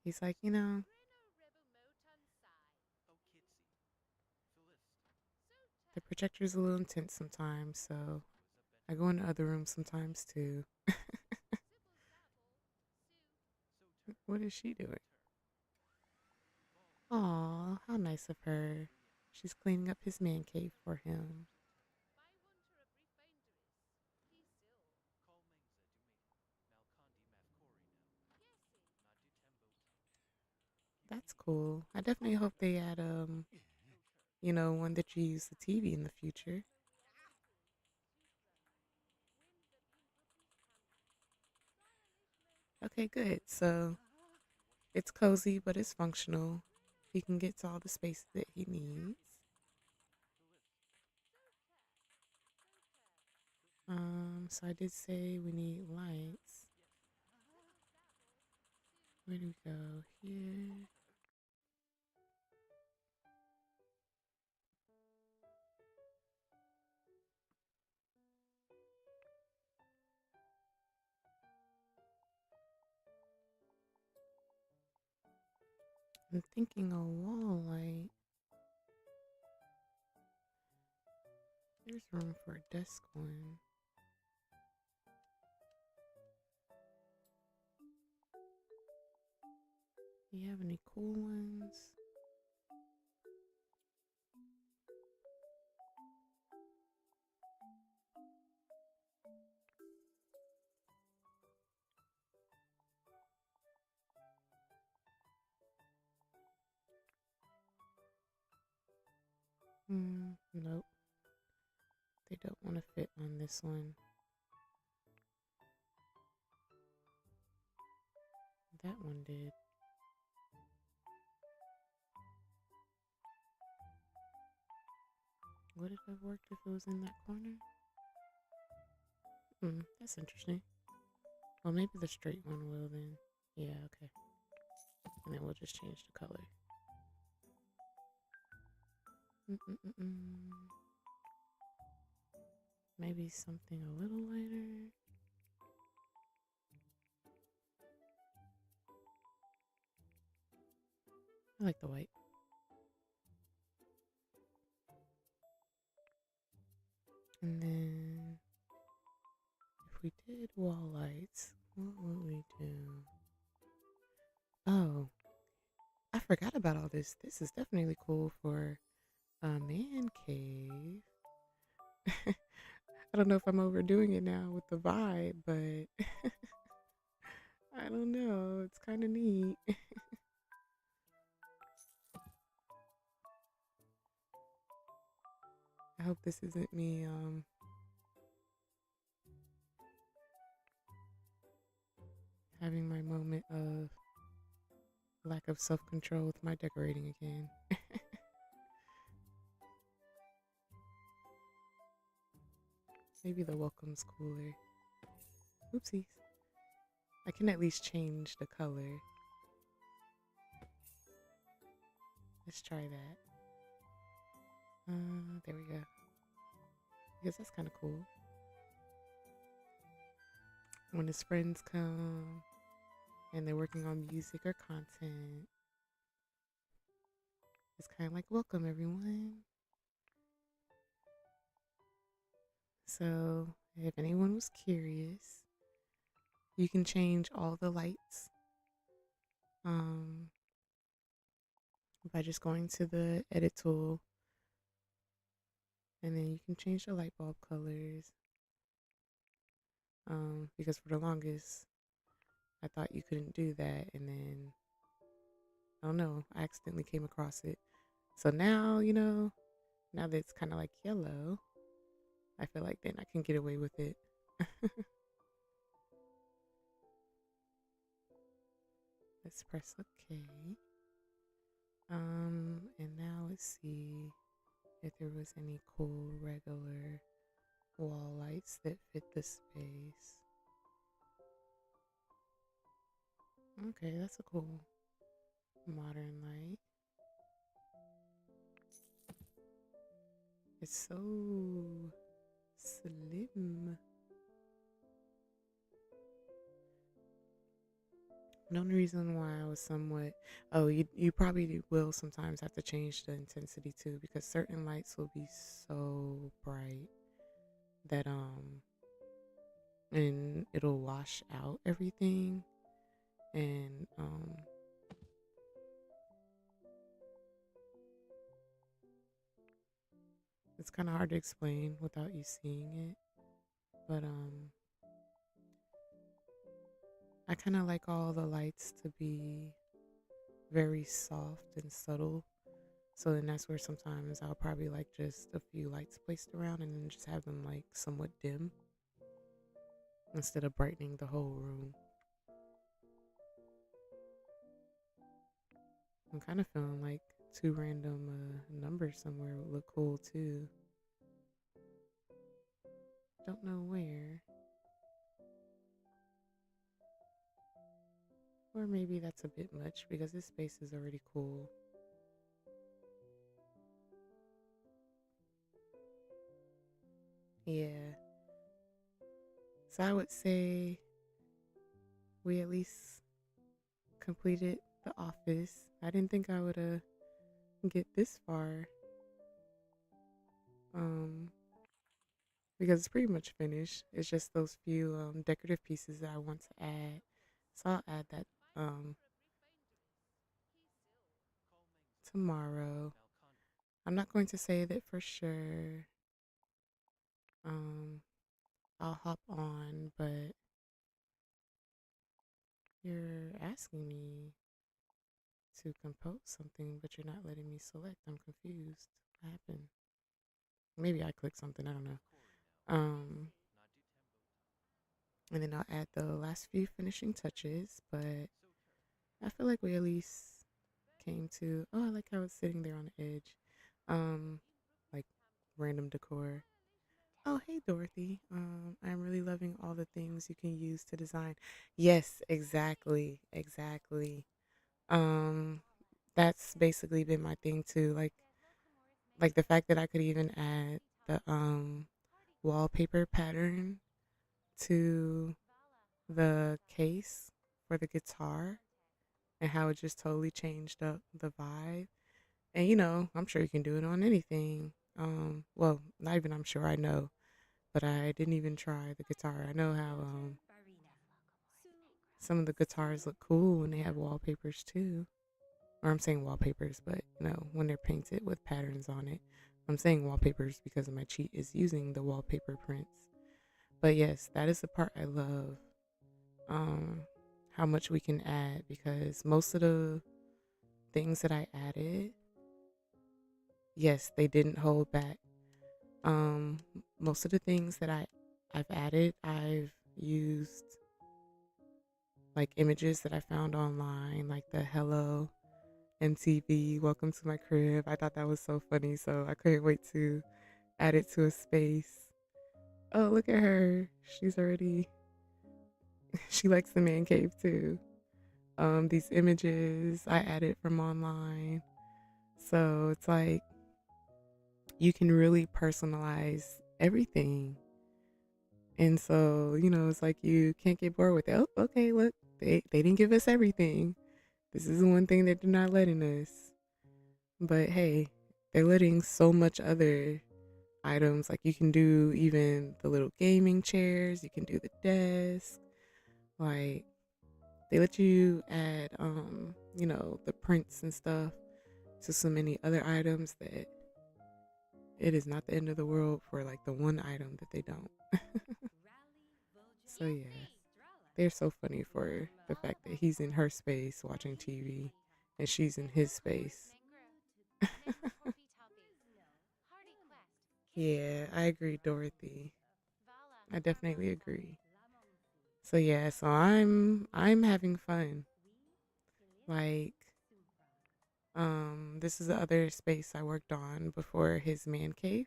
He's like, the projector's a little intense sometimes, so I go into other rooms sometimes too. What is she doing? Aw, how nice of her. She's cleaning up his man cave for him. That's cool. I definitely hope they add one that you use the TV in the future. Okay, good. So it's cozy, but it's functional. he can get to all the spaces that he needs. So I did say we need lights. Where do we go? Here. I'm thinking a wall light. There's room for a desk one. Do you have any cool ones? Nope. They don't want to fit on this one. That one did. Would it have worked if it was in that corner? That's interesting. Well, maybe the straight one will then. Yeah, okay. And then we'll just change the color. Maybe something a little lighter. I like the white. And then if we did wall lights, what would we do? Oh, I forgot about all this. This is definitely cool for a man cave. I don't know if I'm overdoing it now with the vibe, but I don't know. It's kind of neat. I hope this isn't me having my moment of lack of self-control with my decorating again. Maybe the welcome's cooler. Oopsies. I can at least change the color. Let's try that. There we go. Because that's kind of cool. When his friends come and they're working on music or content, it's kind of like, welcome everyone. So if anyone was curious, you can change all the lights by just going to the edit tool, and then you can change the light bulb colors. Because for the longest, I thought you couldn't do that, and then I don't know, I accidentally came across it. So now, now that it's kind of like yellow, I feel like then I can get away with it. Let's press OK. And now let's see if there was any cool regular wall lights that fit the space. Okay, that's a cool modern light. It's so slim. The only reason why I was somewhat, you probably will sometimes have to change the intensity too, because certain lights will be so bright that and it'll wash out everything, and it's kind of hard to explain without you seeing it, but I kind of like all the lights to be very soft and subtle. So then that's where sometimes I'll probably like just a few lights placed around and then just have them like somewhat dim instead of brightening the whole room. I'm kind of feeling like two random numbers somewhere would look cool too. Don't know where. Or maybe that's a bit much because this space is already cool. Yeah. So I would say we at least completed the office. I didn't think I would get this far. Um because it's pretty much finished. It's just those few decorative pieces that I want to add. So I'll add that tomorrow. I'm not going to say that for sure. Um, I'll hop on, but you're asking me to compose something, but you're not letting me select. I'm confused. What happened? Maybe I clicked something. I don't know. Um, and then I'll add the last few finishing touches, but I feel like we at least came to. Oh, I like how it's sitting there on the edge. Like random decor. Oh, hey Dorothy. I'm really loving all the things you can use to design. Yes, exactly, exactly. Um, that's basically been my thing too. Like the fact that I could even add the wallpaper pattern to the case for the guitar and how it just totally changed up the vibe. And I'm sure you can do it on anything. Well, not even I'm sure I know, but I didn't even try the guitar. I know how some of the guitars look cool when they have wallpapers too. Or I'm saying wallpapers, but when they're painted with patterns on it. I'm saying wallpapers because my cheat is using the wallpaper prints. But yes, that is the part I love. Um, how much we can add because most of the things that I added, yes, they didn't hold back. Um, most of the things that I've added, I've used like images that I found online, like the hello MTV, welcome to my crib. I thought that was so funny, so I couldn't wait to add it to a space. Oh, look at her. She's already she likes the man cave too. These images I added from online. So it's like you can really personalize everything. And so, it's like you can't get bored with it. Oh, okay, look, they didn't give us everything. This is the one thing that they're not letting us. But hey, they're letting so much other items. Like you can do even the little gaming chairs, you can do the desk. Like they let you add the prints and stuff to so many other items that it is not the end of the world for like the one item that they don't. So yeah. They're so funny for the fact that he's in her space watching TV and she's in his space. Yeah, I agree, Dorothy. I definitely agree. So yeah, so I'm having fun. Like this is the other space I worked on before his man cave.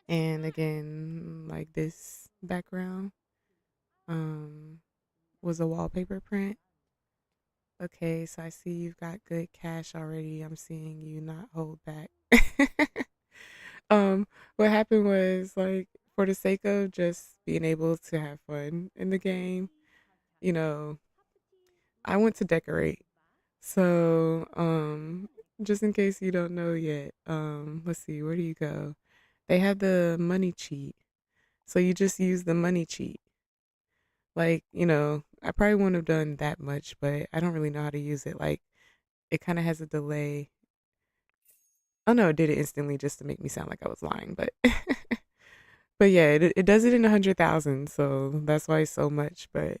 And again, like this background um was a wallpaper print. Okay, so I see you've got good cash already. I'm seeing you not hold back. um, what happened was like for the sake of just being able to have fun in the game, you know, I want to decorate. So, just in case you don't know yet, let's see, where do you go? They have the money cheat. So you just use the money cheat. Like, I probably wouldn't have done that much, but I don't really know how to use it. Like, it kind of has a delay. Oh no, it did it instantly just to make me sound like I was lying, but but yeah, it does it in 100,000, so that's why it's so much. But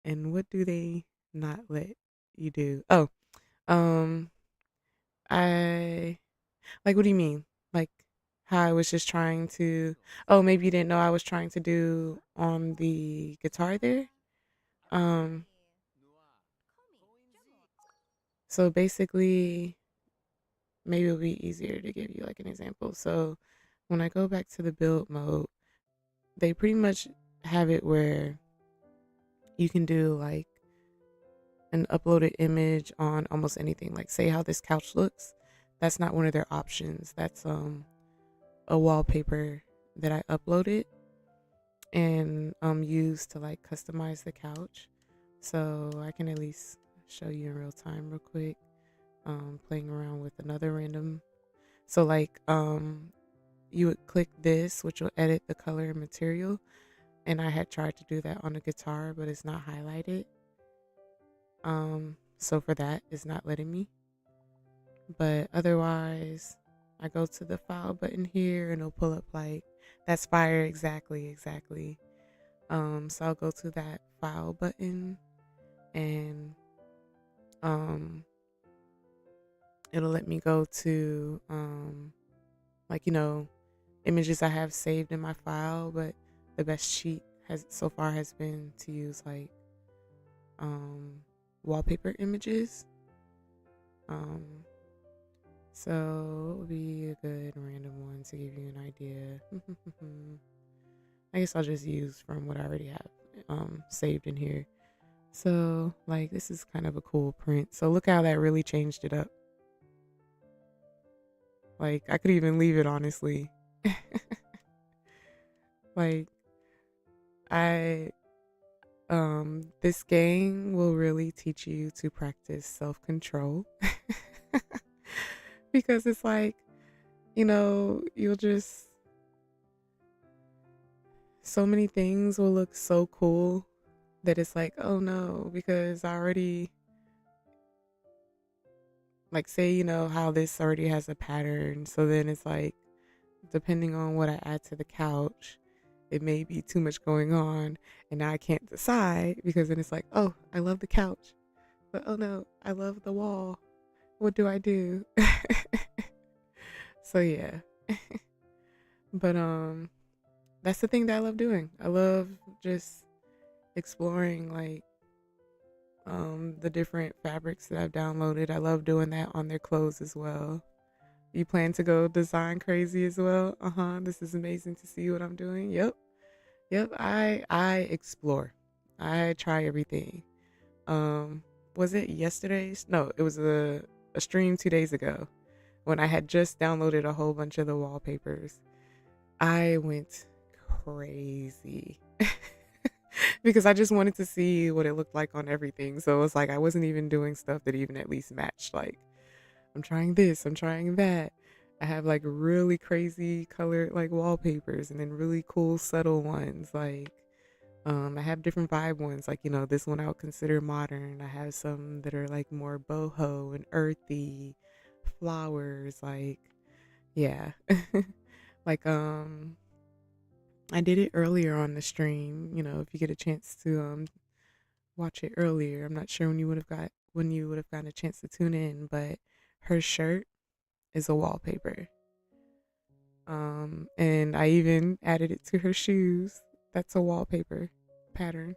and what do they not let you do? Oh, um, I like. What do you mean? Like how I was just trying to? Oh, maybe you didn't know I was trying to do on the guitar there. Um, So basically, maybe it'll be easier to give you like an example. So when I go back to the build mode, they pretty much have it where you can do like an uploaded image on almost anything. Like say how this couch looks. That's not one of their options. That's a wallpaper that I uploaded and used to like customize the couch. So I can at least show you in real time real quick. Playing around with another random. So like you would click this, which will edit the color and material. And I had tried to do that on a guitar, but it's not highlighted. So for that, it's not letting me. But otherwise, I go to the file button here and it'll pull up like that's fire exactly. So I'll go to that file button and um it'll let me go to like images I have saved in my file, but the best cheat has so far has been to use like wallpaper images. So it would be a good random one to give you an idea. I guess I'll just use from what I already have saved in here. So like this is kind of a cool print. So look how that really changed it up. Like I could even leave it honestly. Like I this game will really teach you to practice self-control. Because it's like, you'll just so many things will look so cool that it's like, oh no, because I already like say, how this already has a pattern. So then it's like, depending on what I add to the couch, it may be too much going on. And now I can't decide because then it's like, oh, I love the couch. But oh no, I love the wall. What do I do? So yeah. But that's the thing that I love doing. I love just exploring like the different fabrics that I've downloaded. I love doing that on their clothes as well. You plan to go design crazy as well? This is amazing to see what I'm doing. Yep. I explore. I try everything. Was it yesterday's? No, it was a stream 2 days ago when I had just downloaded a whole bunch of the wallpapers. I went crazy because I just wanted to see what it looked like on everything. So it was like I wasn't even doing stuff that even at least matched. Like I'm trying this, I'm trying that. I have like really crazy colored like wallpapers and then really cool subtle ones. Like I have different vibe ones. Like this one I would consider modern. I have some that are like more boho and earthy, flowers. Like yeah, like I did it earlier on the stream. If you get a chance to watch it earlier, I'm not sure when you would have gotten a chance to tune in, but her shirt is a wallpaper. And I even added it to her shoes. That's a wallpaper pattern.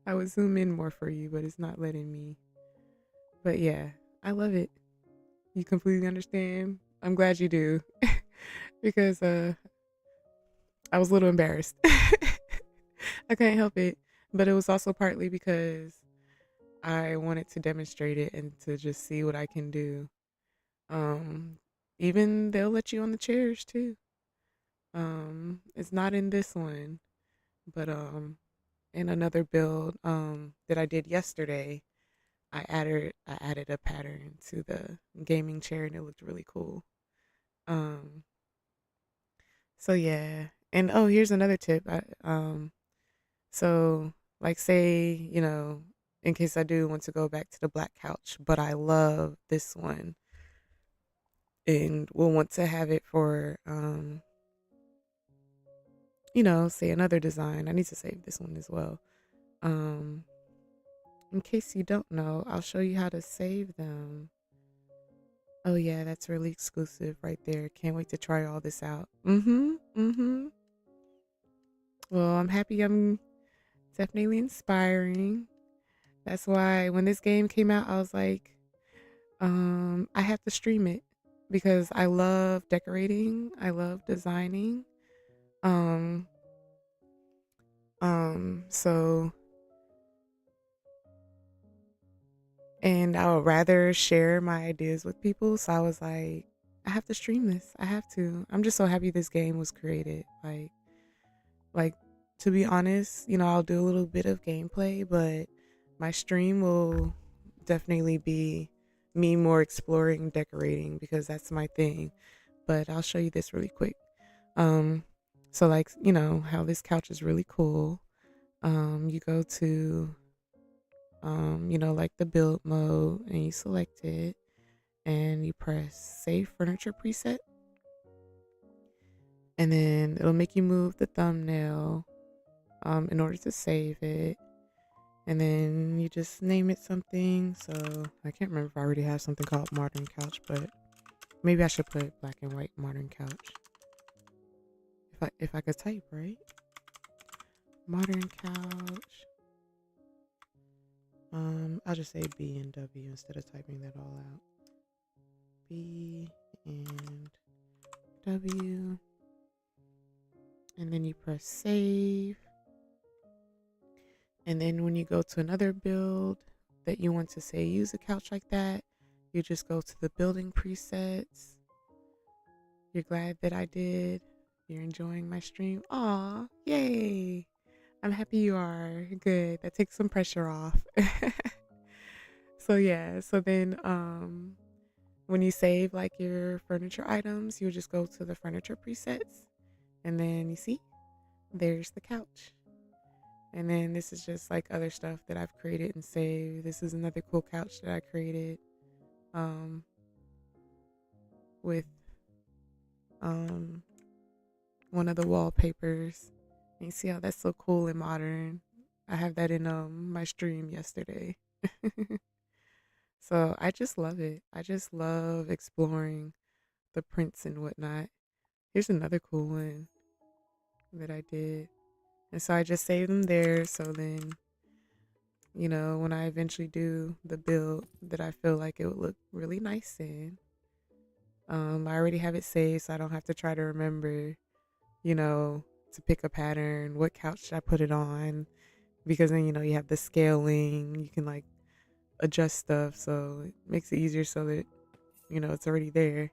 I would zoom in more for you, but it's not letting me. But yeah, I love it. You completely understand? I'm glad you do. Because I was a little embarrassed. I couldn't help it. But it was also partly because I wanted to demonstrate it and to just see what I can do. Um, Even they'll let you on the chairs too. It's not in this one, but in another build that I did yesterday, I added a pattern to the gaming chair and it looked really cool. Um, so yeah, and oh, here's another tip. So like say in case I do want to go back to the black couch, but I love this one and will want to have it for say another design. I need to save this one as well. Um, in case you don't know, I'll show you how to save them. Oh yeah, that's really exclusive right there. Can't wait to try all this out. Well, I'm happy I'm definitely inspiring. That's why when this game came out, I was like, I have to stream it because I love decorating. I love designing. Um, so and I would rather share my ideas with people. So I was like, I have to stream this. I have to. I'm just so happy this game was created. Like to be honest, I'll do a little bit of gameplay, but my stream will definitely be me more exploring decorating because that's my thing. But I'll show you this really quick. Um, so like, how this couch is really cool. You go to like the build mode and you select it and you press save furniture preset and then it'll make you move the thumbnail in order to save it. And then you just name it something. So I can't remember if I already have something called modern couch, but maybe I should put black and white modern couch. If I could type, right? Modern couch. I'll just say B and W instead of typing that all out. B and W. And then you press save. And then when you go to another build that you want to say use a couch like that, you just go to the building presets. You're glad that I did. You're enjoying my stream. Aw, yay. I'm happy you are. Good. That takes some pressure off. So yeah, so then when you save like your furniture items, you just go to the furniture presets and then you see there's the couch. And then this is just like other stuff that I've created and saved. This is another cool couch that I created with um one of the wallpapers. And you see how that's so cool and modern. I have that in my stream yesterday. So I just love it. I just love exploring the prints and whatnot. Here's another cool one that I did. And so I just saved them there. So then, when I eventually do the build that I feel like it would look really nice in, I already have it saved. So I don't have to try to remember, to pick a pattern. What couch should I put it on? Because then, you have the scaling. You can like adjust stuff. So it makes it easier so that, it's already there.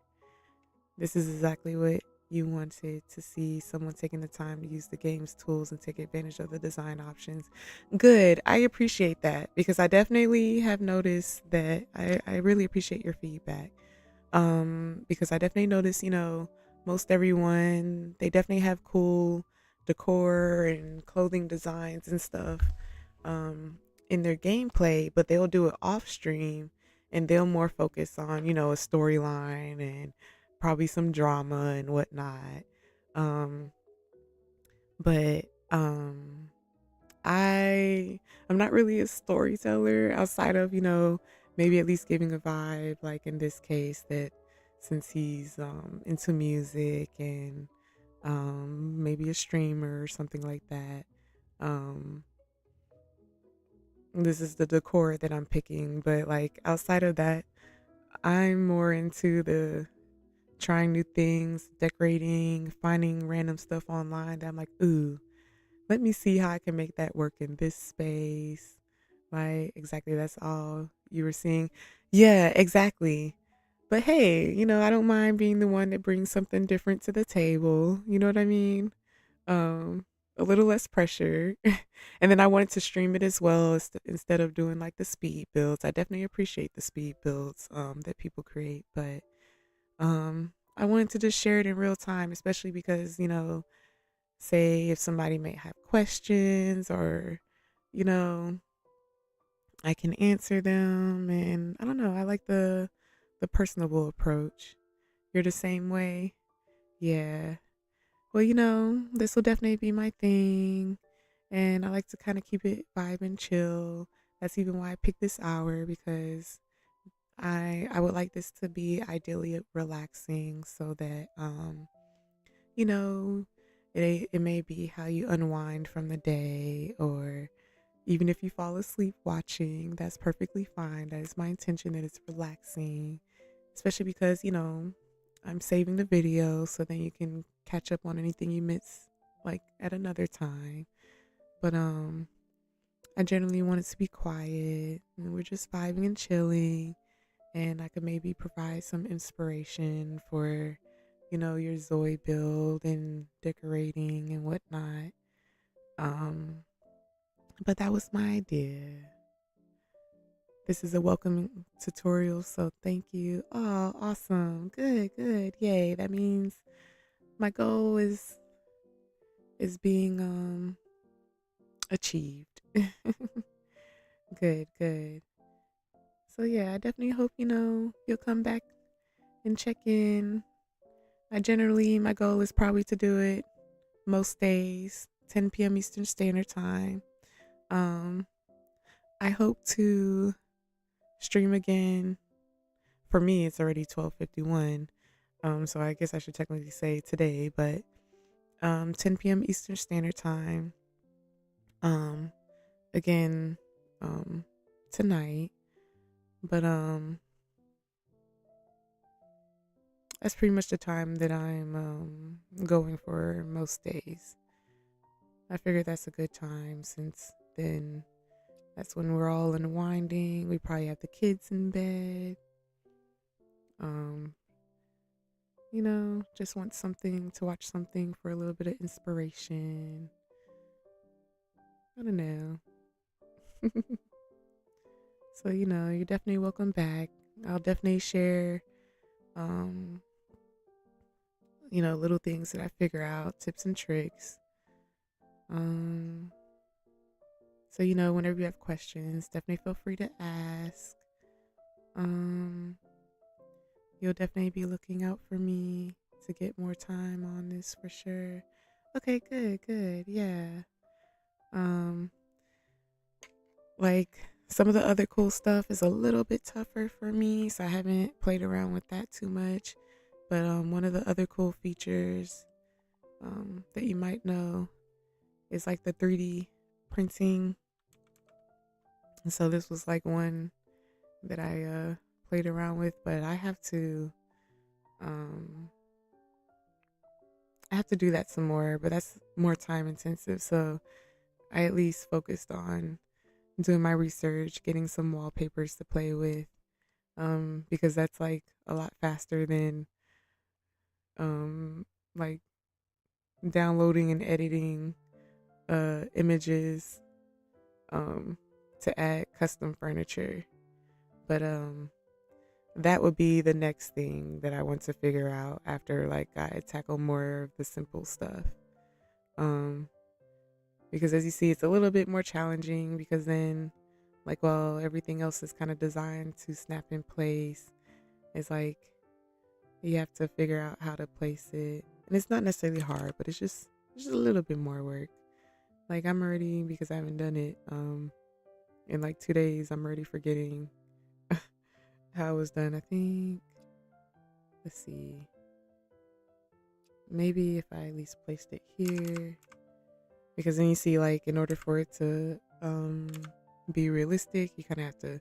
This is exactly what you wanted to see, someone taking the time to use the game's tools and take advantage of the design options. Good. I appreciate that because I definitely have noticed that I really appreciate your feedback. Because I definitely noticed, most everyone, they definitely have cool decor and clothing designs and stuff in their gameplay, but they'll do it off stream and they'll more focus on, a storyline and probably some drama and whatnot. Um, but I'm not really a storyteller outside of, maybe at least giving a vibe, like in this case, that since he's into music and maybe a streamer or something like that. Um, this is the decor that I'm picking, but like outside of that, I'm more into the trying new things, decorating, finding random stuff online that I'm like, ooh, let me see how I can make that work in this space. Right? Exactly. That's all you were seeing. Yeah, exactly. But hey, I don't mind being the one that brings something different to the table. You know what I mean? Um, a little less pressure. And then I wanted to stream it as well instead of doing like the speed builds. I definitely appreciate the speed builds that people create, but I wanted to just share it in real time, especially because, say if somebody may have questions or, you know, I can answer them and I don't know, I like the personable approach. You're the same way? Yeah. Well, this will definitely be my thing. And I like to kind of keep it vibe and chill. That's even why I picked this hour because I would like this to be ideally relaxing so that you know, it may be how you unwind from the day or Even if you fall asleep watching, that's perfectly fine. That is my intention, that it's relaxing, especially because, I'm saving the video so then you can catch up on anything you miss like at another time. But I generally want it to be quiet and we're just vibing and chilling, and I could maybe provide some inspiration for, your Zoe build and decorating and whatnot. Um, but that was my idea. This is a welcome tutorial, so thank you. Oh, awesome. Good, good. Yay. That means my goal is being achieved. Good, good. So yeah, I definitely hope you'll come back and check in. My goal is probably to do it most days, 10 p.m. Eastern Standard Time. Um, I hope to stream again. For me, it's already 12:51. So I guess I should technically say today, but 10 p.m. Eastern Standard Time. Um, again, um, tonight. But that's pretty much the time that I'm going for most days. I figured that's a good time since then that's when we're all unwinding. We probably have the kids in bed. Um, just want something to watch, something for a little bit of inspiration. I don't know. So, you're definitely welcome back. I'll definitely share, um, little things that I figure out, tips and tricks. Um, so, whenever you have questions, definitely feel free to ask. Um, you'll definitely be looking out for me to get more time on this for sure. Okay, good, good. Yeah. Um, like some of the other cool stuff is a little bit tougher for me, so I haven't played around with that too much. But one of the other cool features that you might know is like the 3D printing. And so this was like one that I played around with, but um I have to do that some more, but that's more time intensive. So I at least focused on doing my research, getting some wallpapers to play with, because that's like a lot faster than um, like downloading and editing images um, to add custom furniture. But that would be the next thing that I want to figure out after like I tackle more of the simple stuff. Um, because as you see, it's a little bit more challenging because then, like, well, everything else is kind of designed to snap in place. It's like you have to figure out how to place it, and it's not necessarily hard, but it's just a little bit more work. Like I'm already, because I haven't done it in like 2 days. I'm already forgetting how it was done. I think, let's see, maybe if I at least placed it here, because then you see, like, in order for it to be realistic, you kind of have to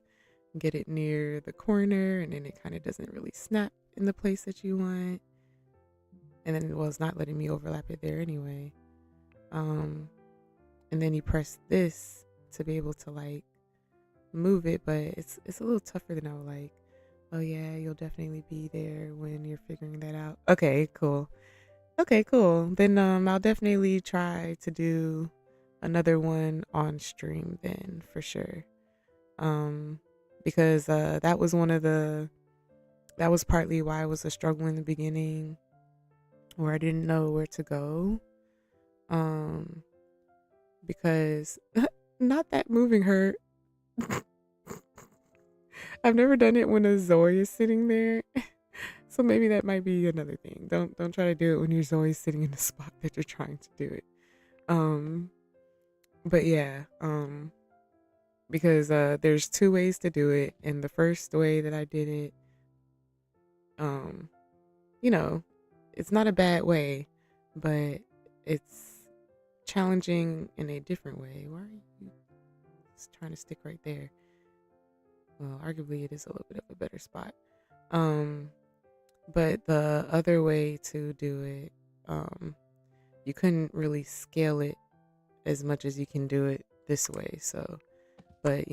get it near the corner, and then it kind of doesn't really snap in the place that you want. And then, well, it's not letting me overlap it there anyway. Um, and then you press this to be able to like move it, but it's a little tougher than I would like. Oh yeah, you'll definitely be there when you're figuring that out. Okay, cool. Okay, cool. Then I'll definitely try to do another one on stream then for sure. Um because that was partly why I was a struggle in the beginning, where I didn't know where to go. Um because not that moving hurt. I've never done it when a Zoe is sitting there. So maybe that might be another thing. Don't try to do it when your Zoe's sitting in the spot that you're trying to do it. Um but yeah, because there's two ways to do it, and the first way that I did it, um you know, it's not a bad way, but it's challenging in a different way. Why are you It's trying to stick right there. Well, arguably it is a little bit of a better spot. Um, but the other way to do it, you couldn't really scale it as much as you can do it this way. So, but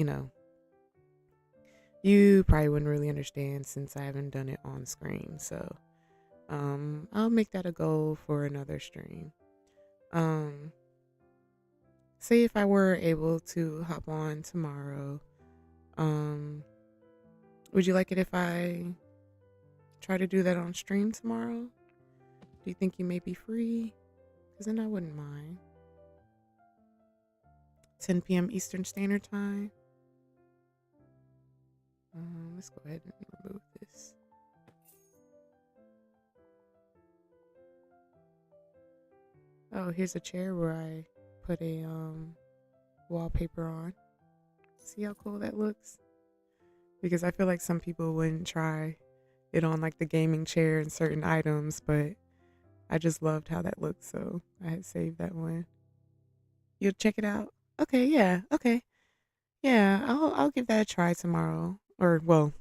you probably wouldn't really understand since I haven't done it on screen. So, I'll make that a goal for another stream. Um, Say if I were able to hop on tomorrow, um, would you like it if I try to do that on stream tomorrow? Do you think you may be free? Because then I wouldn't mind. 10 p.m. Eastern Standard Time. Let's go ahead and remove this. Oh, here's a chair where I put a wallpaper on. See how cool that looks? Because I feel like some people wouldn't try it on like the gaming chair and certain items, but I just loved how that looked, so I had saved that one. You'll check it out? Okay, yeah, okay. Yeah, I'll give that a try tomorrow. Or well,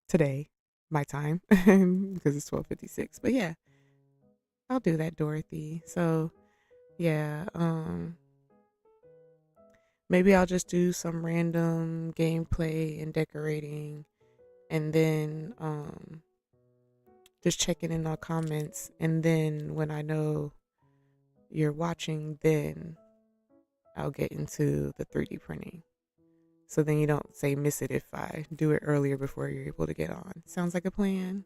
today, my time. Because it's 12:56. But yeah, I'll do that, Dorothy. So yeah, maybe I'll just do some random gameplay and decorating, and then just checking in on comments, and then when I know you're watching, then I'll get into the 3D printing. So then you don't say miss it if I do it earlier before you're able to get on. Sounds like a plan.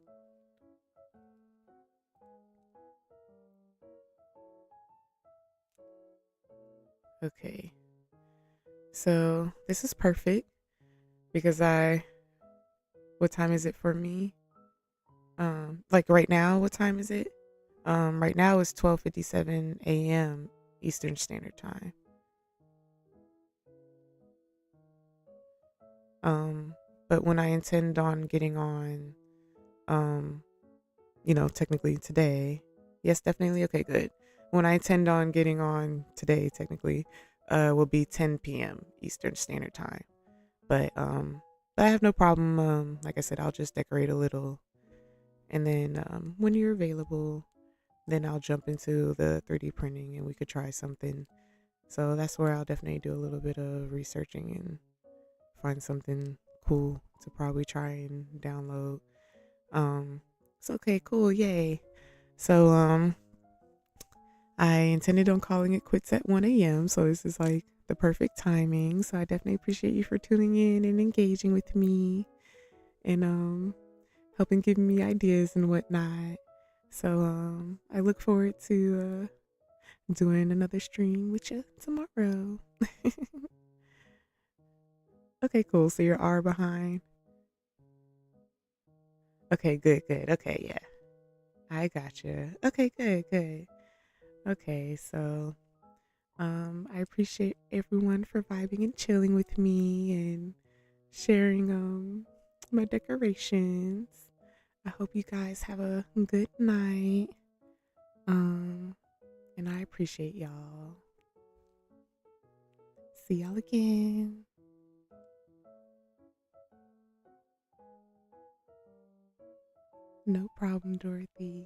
Okay. So this is perfect because what time is it for me? Like right now, what time is it? Right now it's 12:57 a.m. Eastern Standard Time. But when I intend on getting on, um, technically today, yes, definitely. Okay, good. When I intend on getting on today, technically, will be 10 p.m. Eastern Standard Time. But I have no problem. Like I said, I'll just decorate a little, and then when you're available, then I'll jump into the 3D printing, and we could try something. So that's where I'll definitely do a little bit of researching and find something cool to probably try and download. It's okay, cool, yay. So I intended on calling it quits at 1 a.m. So this is like the perfect timing. So I definitely appreciate you for tuning in and engaging with me and helping give me ideas and whatnot. So I look forward to doing another stream with you tomorrow. Okay, cool. So you're R behind. Okay, good, good. Okay, yeah. I got you. Okay, good, good. Okay, so I appreciate everyone for vibing and chilling with me and sharing my decorations. I hope you guys have a good night. And I appreciate y'all. See y'all again. No problem, Dorothy.